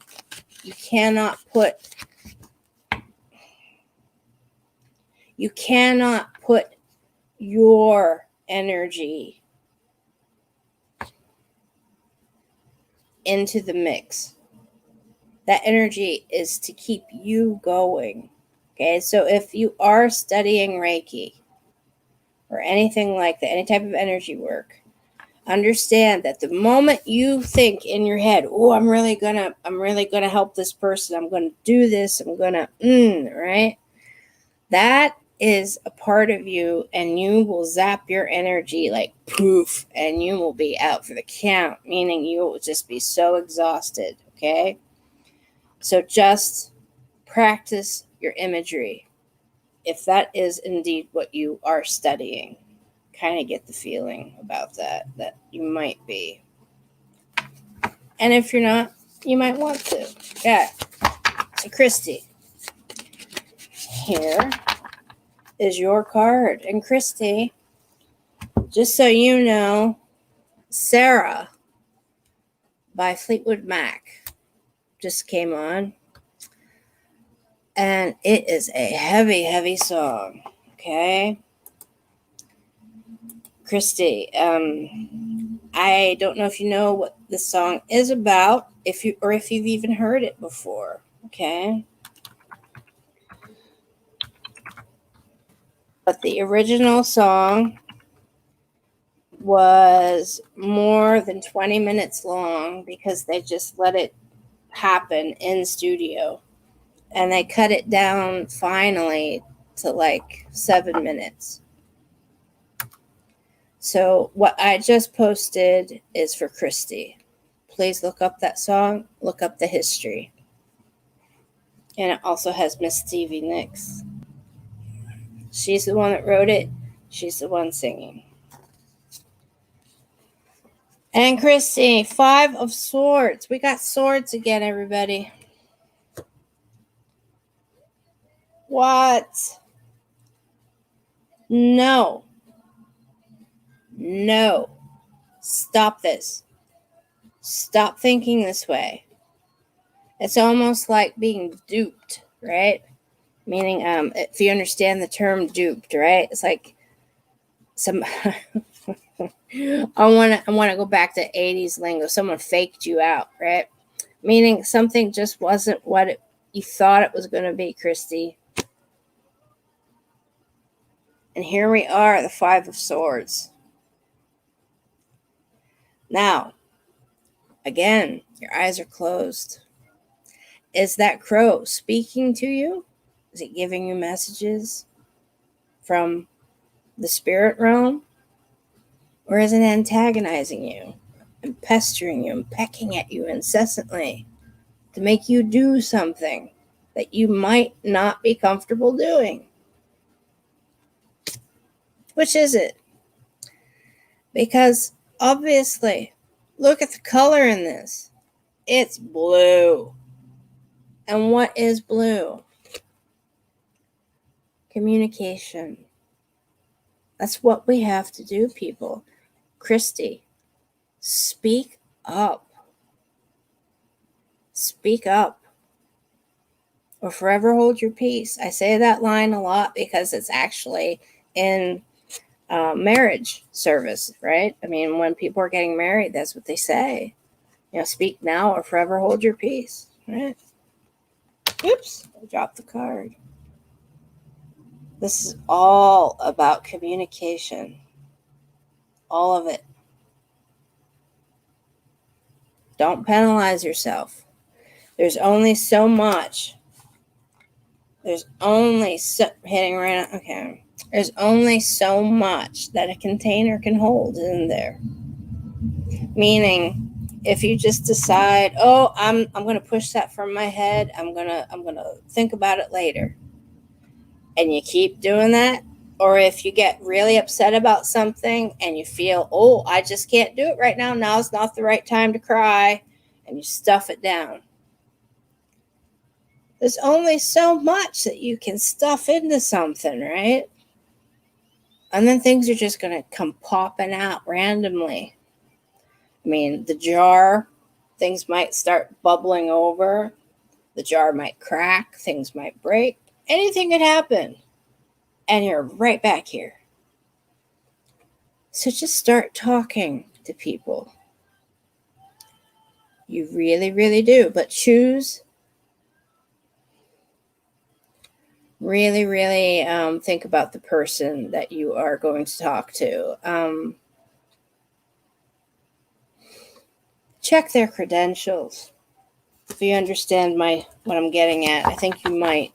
you cannot put your energy into the mix. That energy is to keep you going. Okay, so if you are studying Reiki or anything like that, any type of energy work, understand that the moment you think in your head, oh, I'm really gonna help this person, I'm gonna do this, I'm gonna right? That is a part of you, and you will zap your energy like poof, and you will be out for the count, meaning you will just be so exhausted. Okay, so just practice your imagery if that is indeed what you are studying. Kind of get the feeling about that you might be. And if you're not, you might want to. Yeah. So Christy, here is your card. And Christy, just so you know, Sarah by Fleetwood Mac just came on. And it is a heavy, heavy song. Okay. Christy, I don't know if you know what this song is about, if you've even heard it before. Okay. But the original song was more than 20 minutes long because they just let it happen in studio. And they cut it down finally to like 7 minutes. So what I just posted is for Christy. Please look up that song, look up the history. And it also has Miss Stevie Nicks. She's the one that wrote it. She's the one singing. And Christy, 5 of Swords. We got swords again, everybody. What? No. No. Stop this. Stop thinking this way. It's almost like being duped, right? Meaning, if you understand the term duped, right? It's like some. I want to go back to 80s lingo. Someone faked you out, right? Meaning something just wasn't what you thought it was going to be, Christy. And here we are, the 5 of Swords. Now, again, your eyes are closed. Is that crow speaking to you? Is it giving you messages from the spirit realm? Or is it antagonizing you and pestering you and pecking at you incessantly to make you do something that you might not be comfortable doing? Which is it? Because obviously, look at the color in this. It's blue. And what is blue? Communication. That's what we have to do, people. Christy, speak up. Speak up. Or forever hold your peace. I say that line a lot because it's actually in marriage service, right? I mean, when people are getting married, that's what they say. Speak now or forever hold your peace, right? Oops, I dropped the card. This is all about communication. All of it. Don't penalize yourself. There's only so much. There's only hitting right now. Okay. There's only so much that a container can hold in there. Meaning, if you just decide, oh, I'm going to push that from my head. I'm going to think about it later. And you keep doing that, or if you get really upset about something and you feel, oh, I just can't do it right now. Now's not the right time to cry, and you stuff it down. There's only so much that you can stuff into something, right? And then things are just going to come popping out randomly. I mean, the jar, things might start bubbling over. The jar might crack. Things might break. Anything could happen. And you're right back here. So just start talking to people. You really, really do. But choose. Really, really think about the person that you are going to talk to. Check their credentials. If you understand what I'm getting at, I think you might.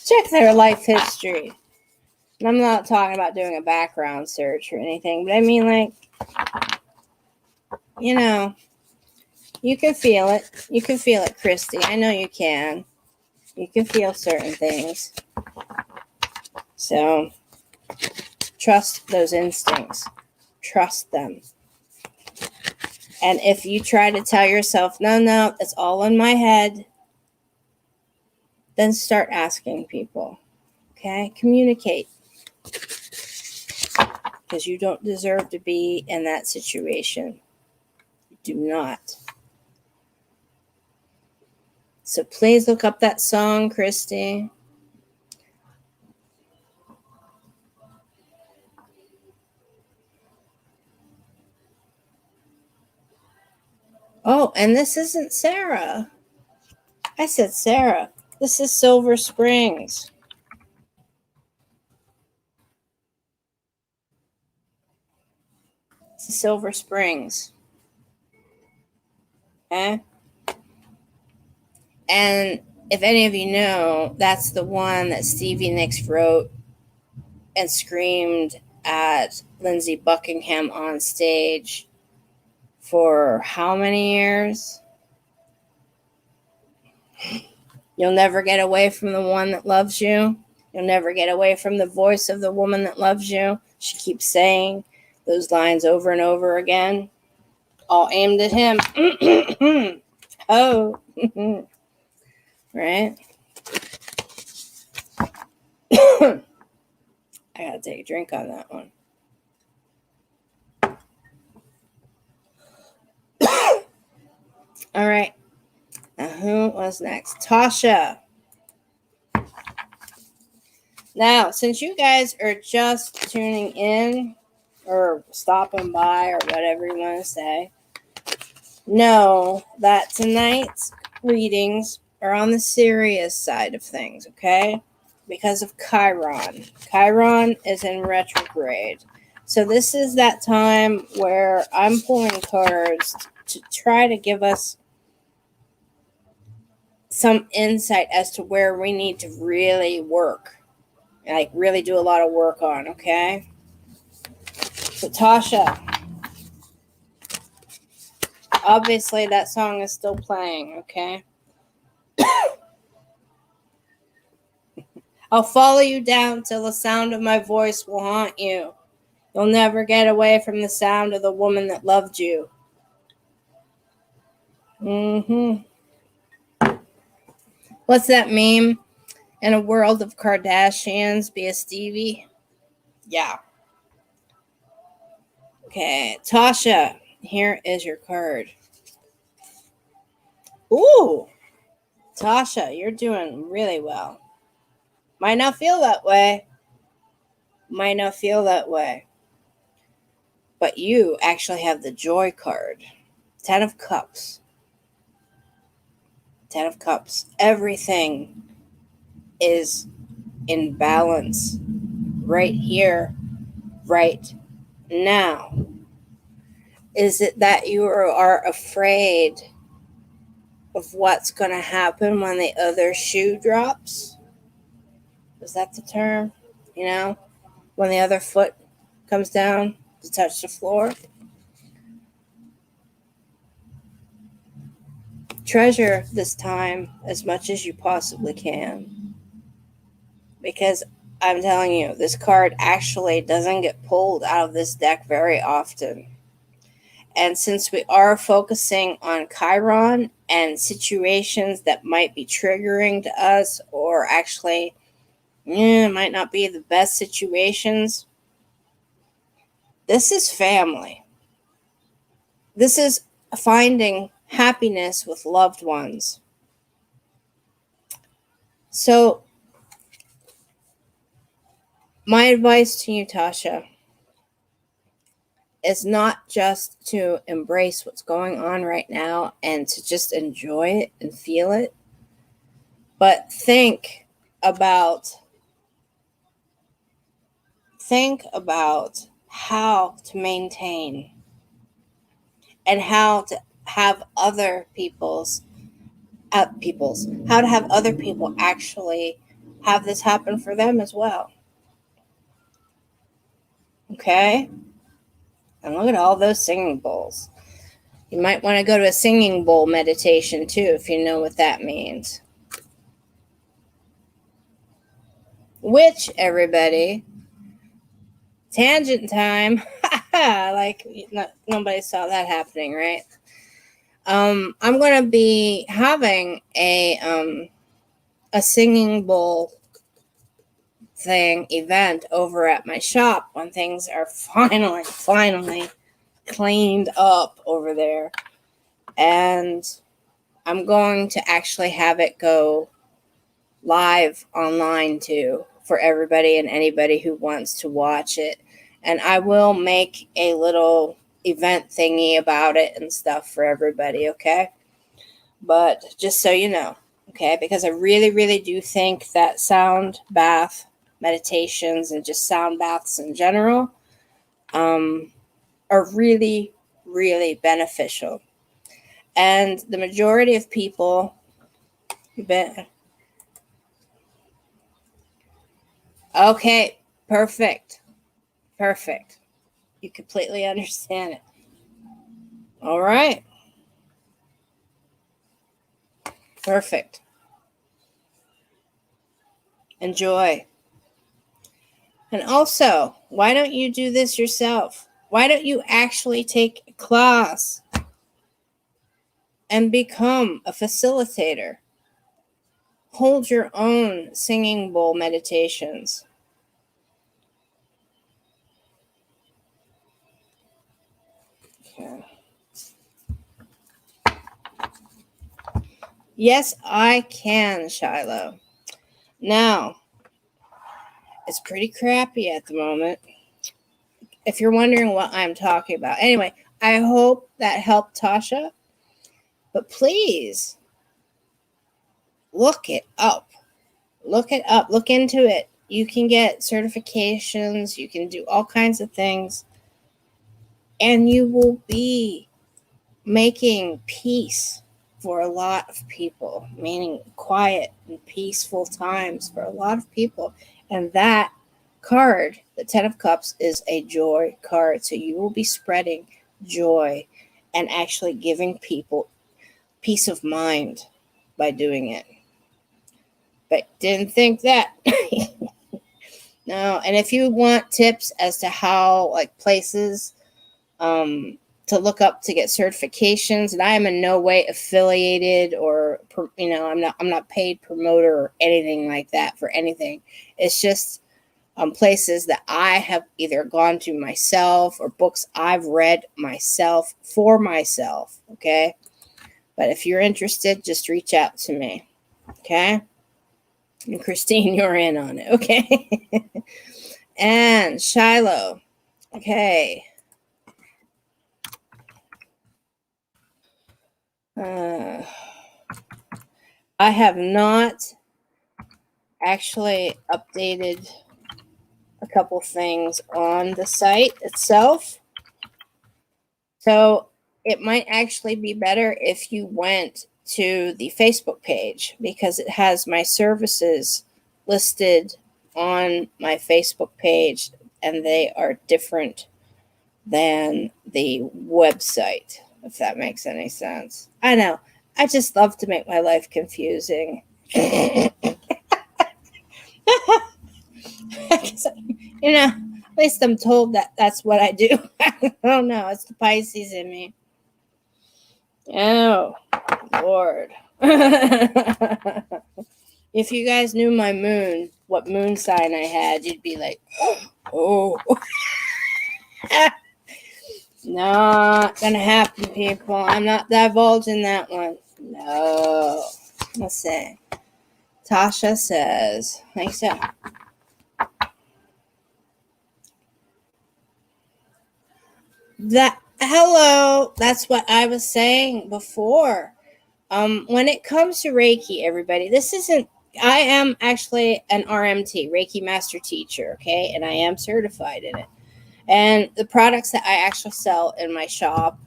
Check their life history. And I'm not talking about doing a background search or anything, but I mean, like, you can feel it. You can feel it, Christy. I know you can. You can feel certain things. So, trust those instincts. Trust them. And if you try to tell yourself, no, it's all in my head, then start asking people. Okay? Communicate. Because you don't deserve to be in that situation. You do not. So please look up that song, Christy. Oh, and this isn't Sarah. I said Sarah. This is Silver Springs. This is Silver Springs. Okay? And if any of you know, that's the one that Stevie Nicks wrote and screamed at Lindsey Buckingham on stage for how many years? You'll never get away from the one that loves you. You'll never get away from the voice of the woman that loves you. She keeps saying those lines over and over again, all aimed at him. Oh, right? I gotta take a drink on that one. All right. Now, who was next? Tasha. Now, since you guys are just tuning in or stopping by or whatever you want to say, know that tonight's readings are on the serious side of things, okay? Because of Chiron. Chiron is in retrograde. So this is that time where I'm pulling cards to try to give us some insight as to where we need to really work. Like, really do a lot of work on, okay? So, Tasha, obviously that song is still playing, okay? I'll follow you down till the sound of my voice will haunt you. You'll never get away from the sound of the woman that loved you. What's that meme? In a world of Kardashians, be a Stevie? Yeah. Okay, Tasha, here is your card. Ooh, Tasha, you're doing really well. Might not feel that way. Might not feel that way. But you actually have the joy card. 10 of Cups. 10 of Cups. Everything is in balance right here, right now. Is it that you are afraid of what's going to happen when the other shoe drops? Is that the term? You know, when the other foot comes down to touch the floor? Treasure this time as much as you possibly can. Because I'm telling you, this card actually doesn't get pulled out of this deck very often. And since we are focusing on Chiron and situations that might be triggering to us or actually might not be the best situations, this is family. This is finding happiness with loved ones. So, my advice to you, Tasha, is not just to embrace what's going on right now and to just enjoy it and feel it, but think about how to maintain and how to have other how to have other people actually have this happen for them as well. Okay? And look at all those singing bowls. You might want to go to a singing bowl meditation too, if you know what that means. Which, everybody, tangent time. Like, nobody saw that happening, right? I'm going to be having a singing bowl event over at my shop when things are finally cleaned up over there. And I'm going to actually have it go live online too for everybody and anybody who wants to watch it. And I will make a little event thingy about it and stuff for everybody, okay? But just so you know, okay? Because I really, really do think that sound bath meditations and just sound baths in general are really, really beneficial. And the majority of people, okay, perfect, perfect. You completely understand it. All right, perfect. Enjoy. And also, why don't you do this yourself? Why don't you actually take a class and become a facilitator? Hold your own singing bowl meditations. Okay. Yes, I can, Shiloh. Now, it's pretty crappy at the moment. If you're wondering what I'm talking about. Anyway, I hope that helped Tasha. But please look it up. Look it up. Look into it. You can get certifications. You can do all kinds of things. And you will be making peace for a lot of people, meaning quiet and peaceful times for a lot of people. And that card, the 10 of Cups, is a joy card. So you will be spreading joy and actually giving people peace of mind by doing it. But didn't think that. No. And if you want tips as to how, like, places to look up to get certifications, and I am in no way affiliated or I'm not paid promoter or anything like that for anything. It's just places that I have either gone to myself or books I've read myself for myself. Okay, but if you're interested, just reach out to me. Okay, and Christine, you're in on it. Okay. And Shiloh. Okay. I have not actually updated a couple things on the site itself. So it might actually be better if you went to the Facebook page because it has my services listed on my Facebook page and they are different than the website, if that makes any sense. I know. I just love to make my life confusing. At least I'm told that that's what I do. I don't know. It's the Pisces in me. Oh, Lord. If you guys knew my moon, what moon sign I had, you'd be like, oh. Not gonna happen, people. I'm not divulging that one. No. Let's see. Tasha says, thanks, so. Hello, that's what I was saying before. When it comes to Reiki, everybody, I am actually an RMT, Reiki Master Teacher, okay, and I am certified in it. And the products that I actually sell in my shop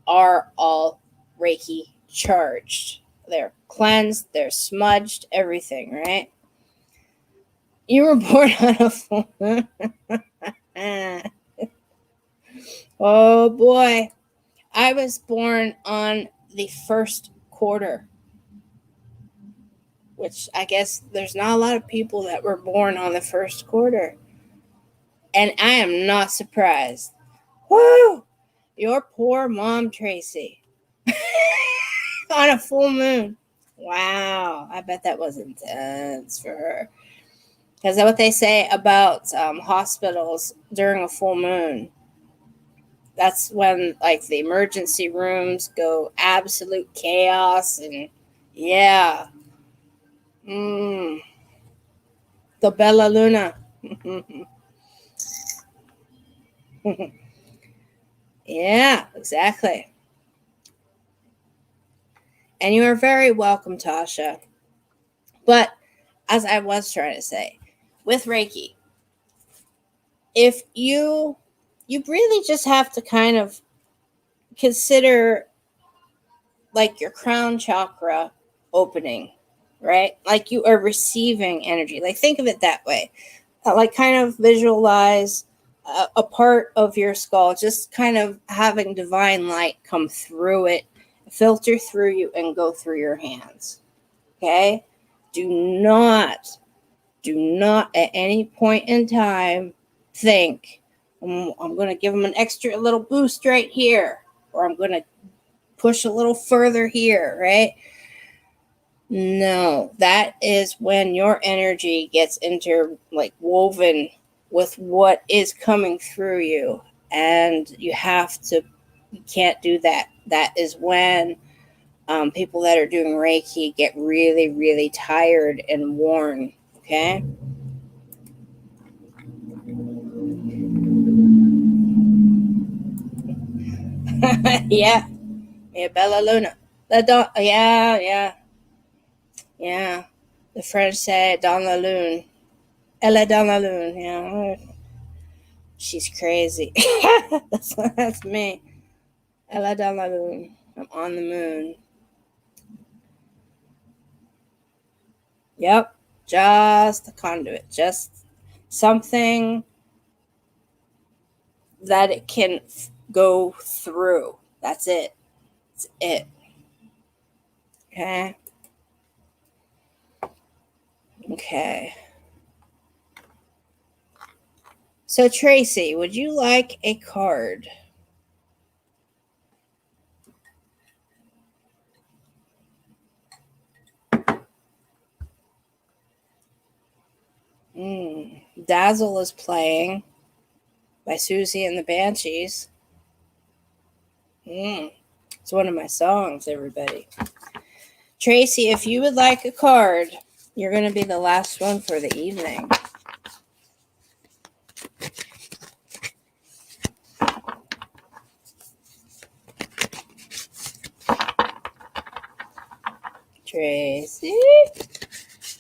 are all Reiki charged. They're cleansed, they're smudged, everything, right? You were born on a full moon. Oh boy. I was born on the first quarter, which I guess there's not a lot of people that were born on the first quarter. And I am not surprised. Woo! Your poor mom, Tracy. On a full moon. Wow. I bet that was intense for her. Because what they say about hospitals during a full moon, that's when, like, the emergency rooms go absolute chaos. And yeah. The Bella Luna. Yeah, exactly. And you are very welcome, Tasha. But as I was trying to say, with Reiki, if you really just have to kind of consider like your crown chakra opening, right? Like you are receiving energy. Like think of it that way. Like kind of visualize a part of your skull just kind of having divine light come through it, filter through you, and go through your hands. Okay? Do not, do not at any point in time think, I'm going to give them an extra little boost right here, or I'm going to push a little further here, right? No, that is when your energy gets like woven with what is coming through you, and you can't do that. That is when people that are doing Reiki get really, really tired and worn. Okay. Yeah, yeah, Bella Luna. Yeah, yeah, yeah. The French say dans la lune. Elle est dans la lune. Yeah, she's crazy. That's me. Elle est dans la lune. I'm on the moon. Yep, just a conduit, just something that it can go through. That's it. That's it. Okay. Okay. So, Tracy, would you like a card? Dazzle is playing by Susie and the Banshees. It's one of my songs, everybody. Tracy, if you would like a card, you're going to be the last one for the evening. Tracy.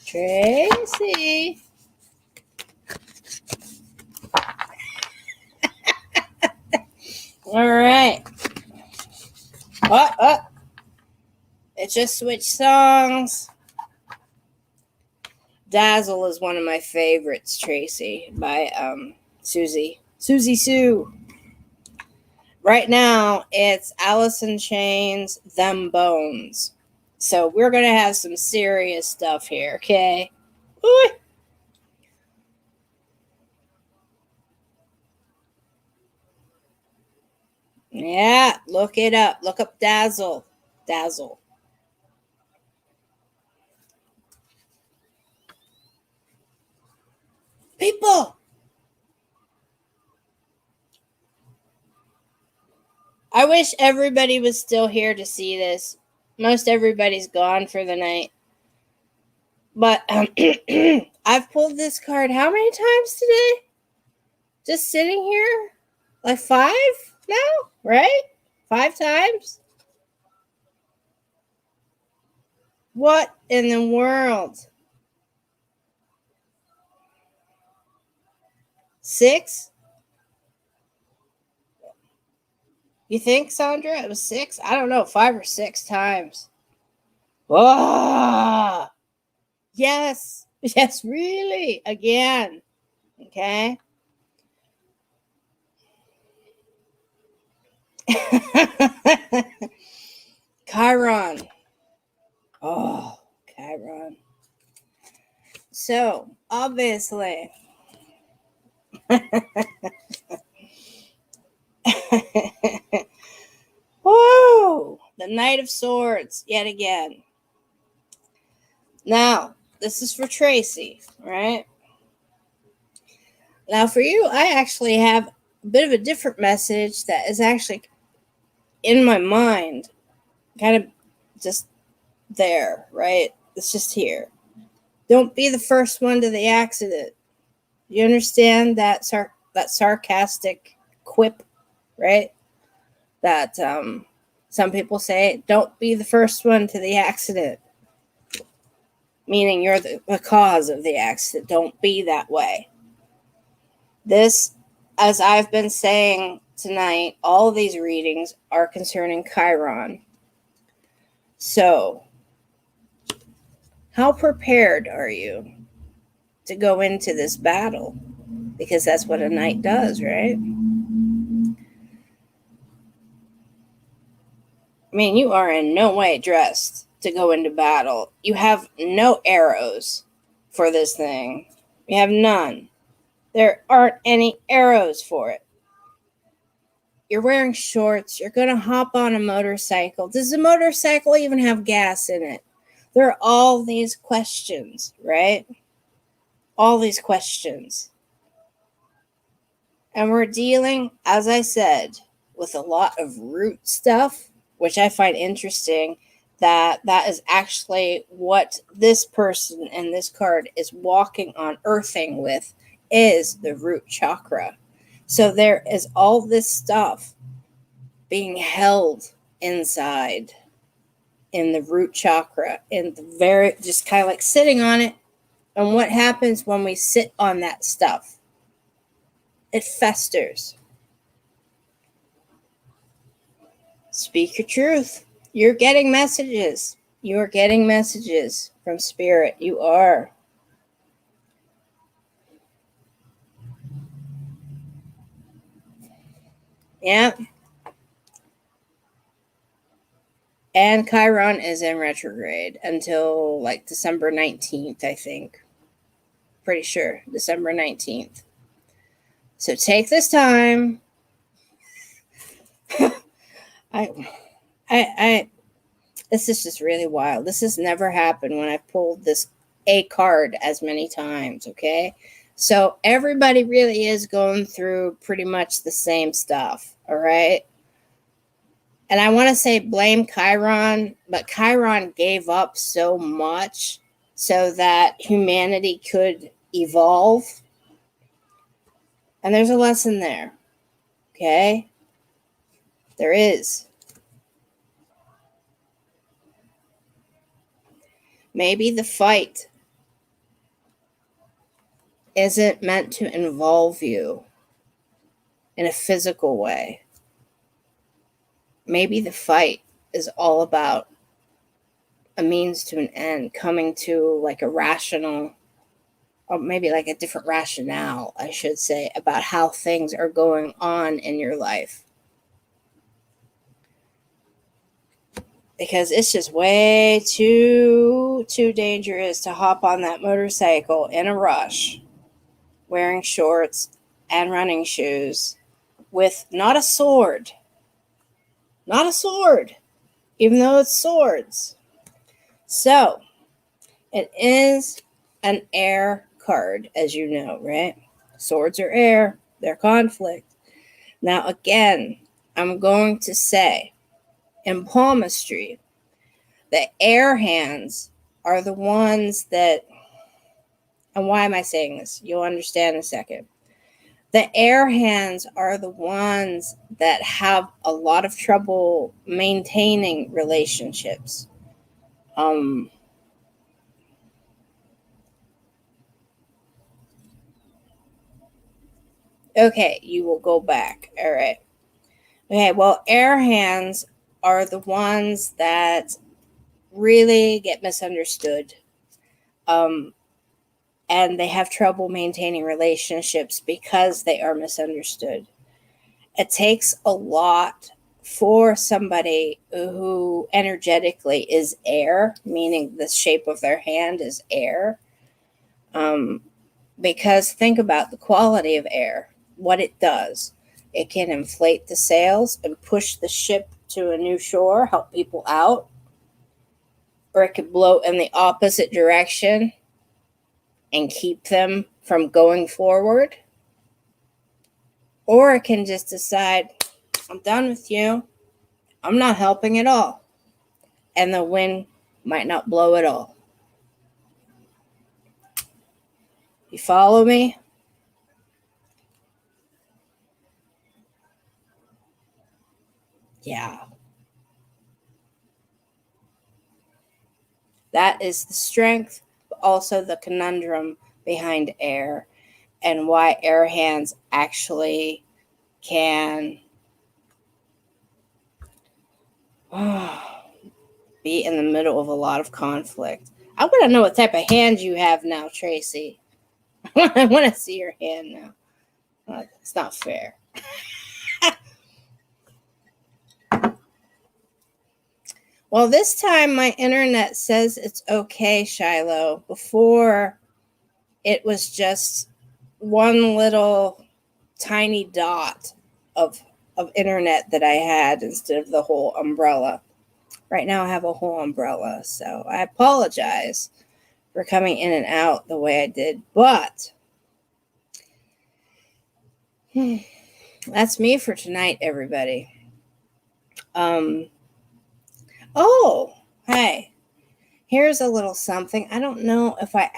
Tracy. All right. Oh. It just switched songs. Dazzle is one of my favorites, Tracy, by Susie Sue. Right now, it's Alice in Chains, Them Bones. So we're going to have some serious stuff here, okay? Ooh. Yeah, look it up. Look up Dazzle. Dazzle. People! I wish everybody was still here to see this. Most everybody's gone for the night. But I've pulled this card how many times today? Just sitting here? Like 5 now, right? 5 times? What in the world? 6? You think, Sandra? It was 6? I don't know, 5 or 6 times. Oh, yes. Yes, really. Again. Okay. Chiron. Oh, Chiron. So, obviously. Whoa! The Knight of Swords, yet again. Now, this is for Tracy, right? Now, for you, I actually have a bit of a different message that is actually in my mind, kind of just there, right? It's just here. Don't be the first one to the accident. You understand that that sarcastic quip, right? that some people say, don't be the first one to the accident, meaning you're the cause of the accident. Don't be that way. This, as I've been saying tonight, all of these readings are concerning Chiron. So, how prepared are you to go into this battle? Because that's what a knight does, right? I mean, you are in no way dressed to go into battle. You have no arrows for this thing. You have none. There aren't any arrows for it. You're wearing shorts. You're going to hop on a motorcycle. Does the motorcycle even have gas in it? There are all these questions, right? All these questions. And we're dealing, as I said, with a lot of root stuff, which I find interesting, that is actually what this person in this card is walking on, earthing with, is the root chakra. So there is all this stuff being held inside in the root chakra, in the very, just kind of like sitting on it. And what happens when we sit on that stuff? It festers. Speak your truth. You're getting messages. You are getting messages from spirit. You are. Yeah. And Chiron is in retrograde until like December 19th, I think. Pretty sure. December 19th. So take this time. This is just really wild. This has never happened when I've pulled this a card as many times, okay? So everybody really is going through pretty much the same stuff, all right? And I want to say blame Chiron, but Chiron gave up so much so that humanity could evolve. And there's a lesson there, okay? There is. Maybe the fight isn't meant to involve you in a physical way. Maybe the fight is all about a means to an end, coming to like a rational, or maybe like a different rationale, I should say, about how things are going on in your life. Because it's just way too dangerous to hop on that motorcycle in a rush, wearing shorts and running shoes with not a sword, even though it's swords. So, it is an air card, as you know, right? Swords are air, they're conflict. Now, again, I'm going to say, in palmistry, the air hands are the ones that, and why am I saying this? You'll understand in a second. The air hands are the ones that have a lot of trouble maintaining relationships. Okay, you will go back. All right. Okay, well, air hands are the ones that really get misunderstood. And they have trouble maintaining relationships because they are misunderstood. It takes a lot for somebody who energetically is air, meaning the shape of their hand is air. Because think about the quality of air, what it does. It can inflate the sails and push the ship to a new shore, help people out. Or it could blow in the opposite direction and keep them from going forward. Or it can just decide, I'm done with you. I'm not helping at all. And the wind might not blow at all. You follow me? Yeah. That is the strength, but also the conundrum behind air and why air hands actually can be in the middle of a lot of conflict. I want to know what type of hand you have now, Tracy. I want to see your hand now. It's not fair. Well, this time my internet says it's okay, Shiloh. Before, it was just one little tiny dot of internet that I had instead of the whole umbrella. Right now I have a whole umbrella, so I apologize for coming in and out the way I did, but that's me for tonight, everybody. Oh, hey, here's a little something. I don't know if I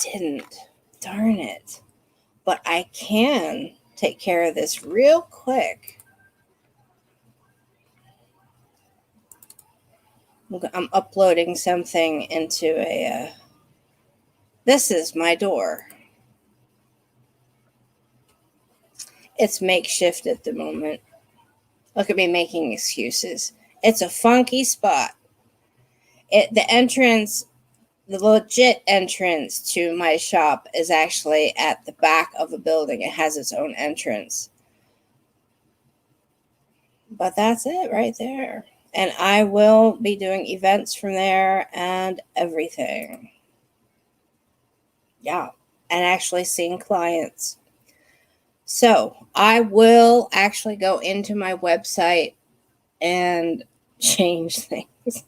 didn't. Darn it. But I can take care of this real quick. I'm uploading something into a. This is my door. It's makeshift at the moment. Look at me making excuses. It's a funky spot. The legit entrance to my shop is actually at the back of a building. It has its own entrance. But that's it right there. And I will be doing events from there and everything. Yeah. And actually seeing clients. So I will actually go into my website and change things.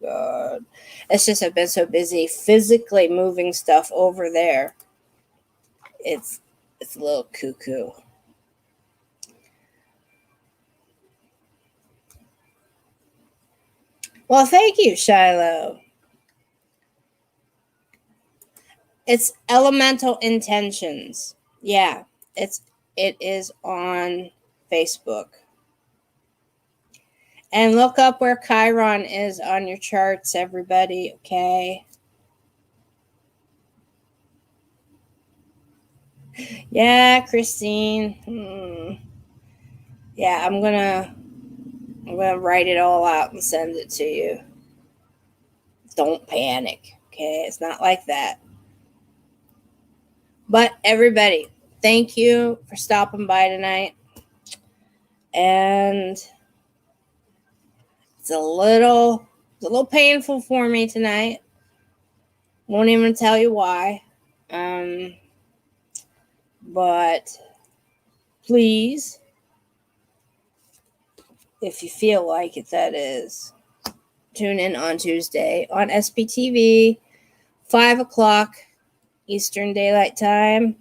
God. It's just I've been so busy physically moving stuff over there. It's a little cuckoo. Well, thank you, Shiloh. It's Elemental Intentions. Yeah, it is on Facebook. And look up where Chiron is on your charts, everybody, okay? Yeah, Christine. Yeah, I'm gonna write it all out and send it to you. Don't panic, okay? It's not like that. But everybody, thank you for stopping by tonight. And it's a little painful for me tonight. Won't even tell you why. But please, if you feel like it, that is, tune in on Tuesday on SPTV, 5 o'clock Eastern Daylight Time.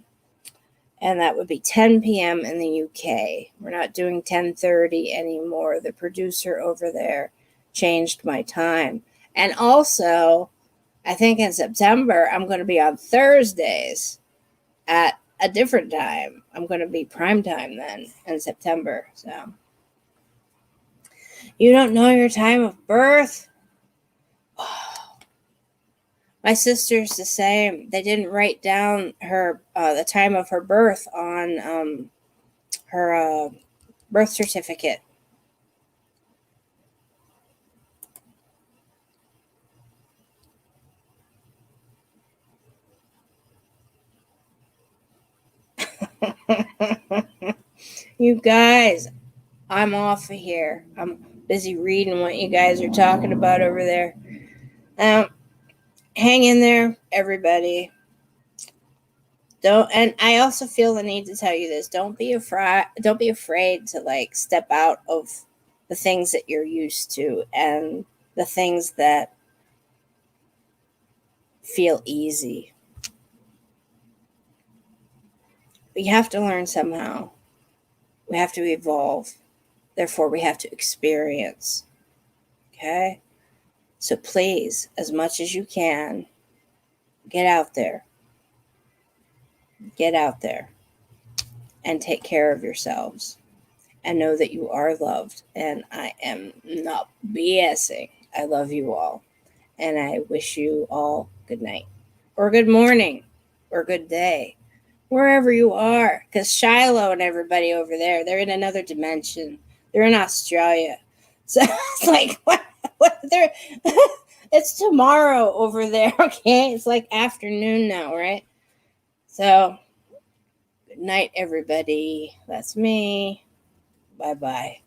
And that would be 10 p.m. in the UK. We're not doing 10:30 anymore. The producer over there changed my time. And also, I think in September, I'm going to be on Thursdays at a different time. I'm going to be prime time then in September. So, you don't know your time of birth? My sister's the same. They didn't write down her the time of her birth on her birth certificate. You guys, I'm off of here. I'm busy reading what you guys are talking about over there. Hang in there, everybody. And I also feel the need to tell you this. Don't be afraid to like step out of the things that you're used to and the things that feel easy. We have to learn somehow. We have to evolve. Therefore, we have to experience. Okay? So please, as much as you can, get out there. Get out there and take care of yourselves. and know that you are loved. And I am not BSing. I love you all. And I wish you all good night, or good morning, or good day, wherever you are. Because Shiloh and everybody over there, they're in another dimension. They're in Australia. So it's like, what they're, it's tomorrow over there, okay? It's like afternoon now, right? So, good night, everybody. That's me. Bye bye.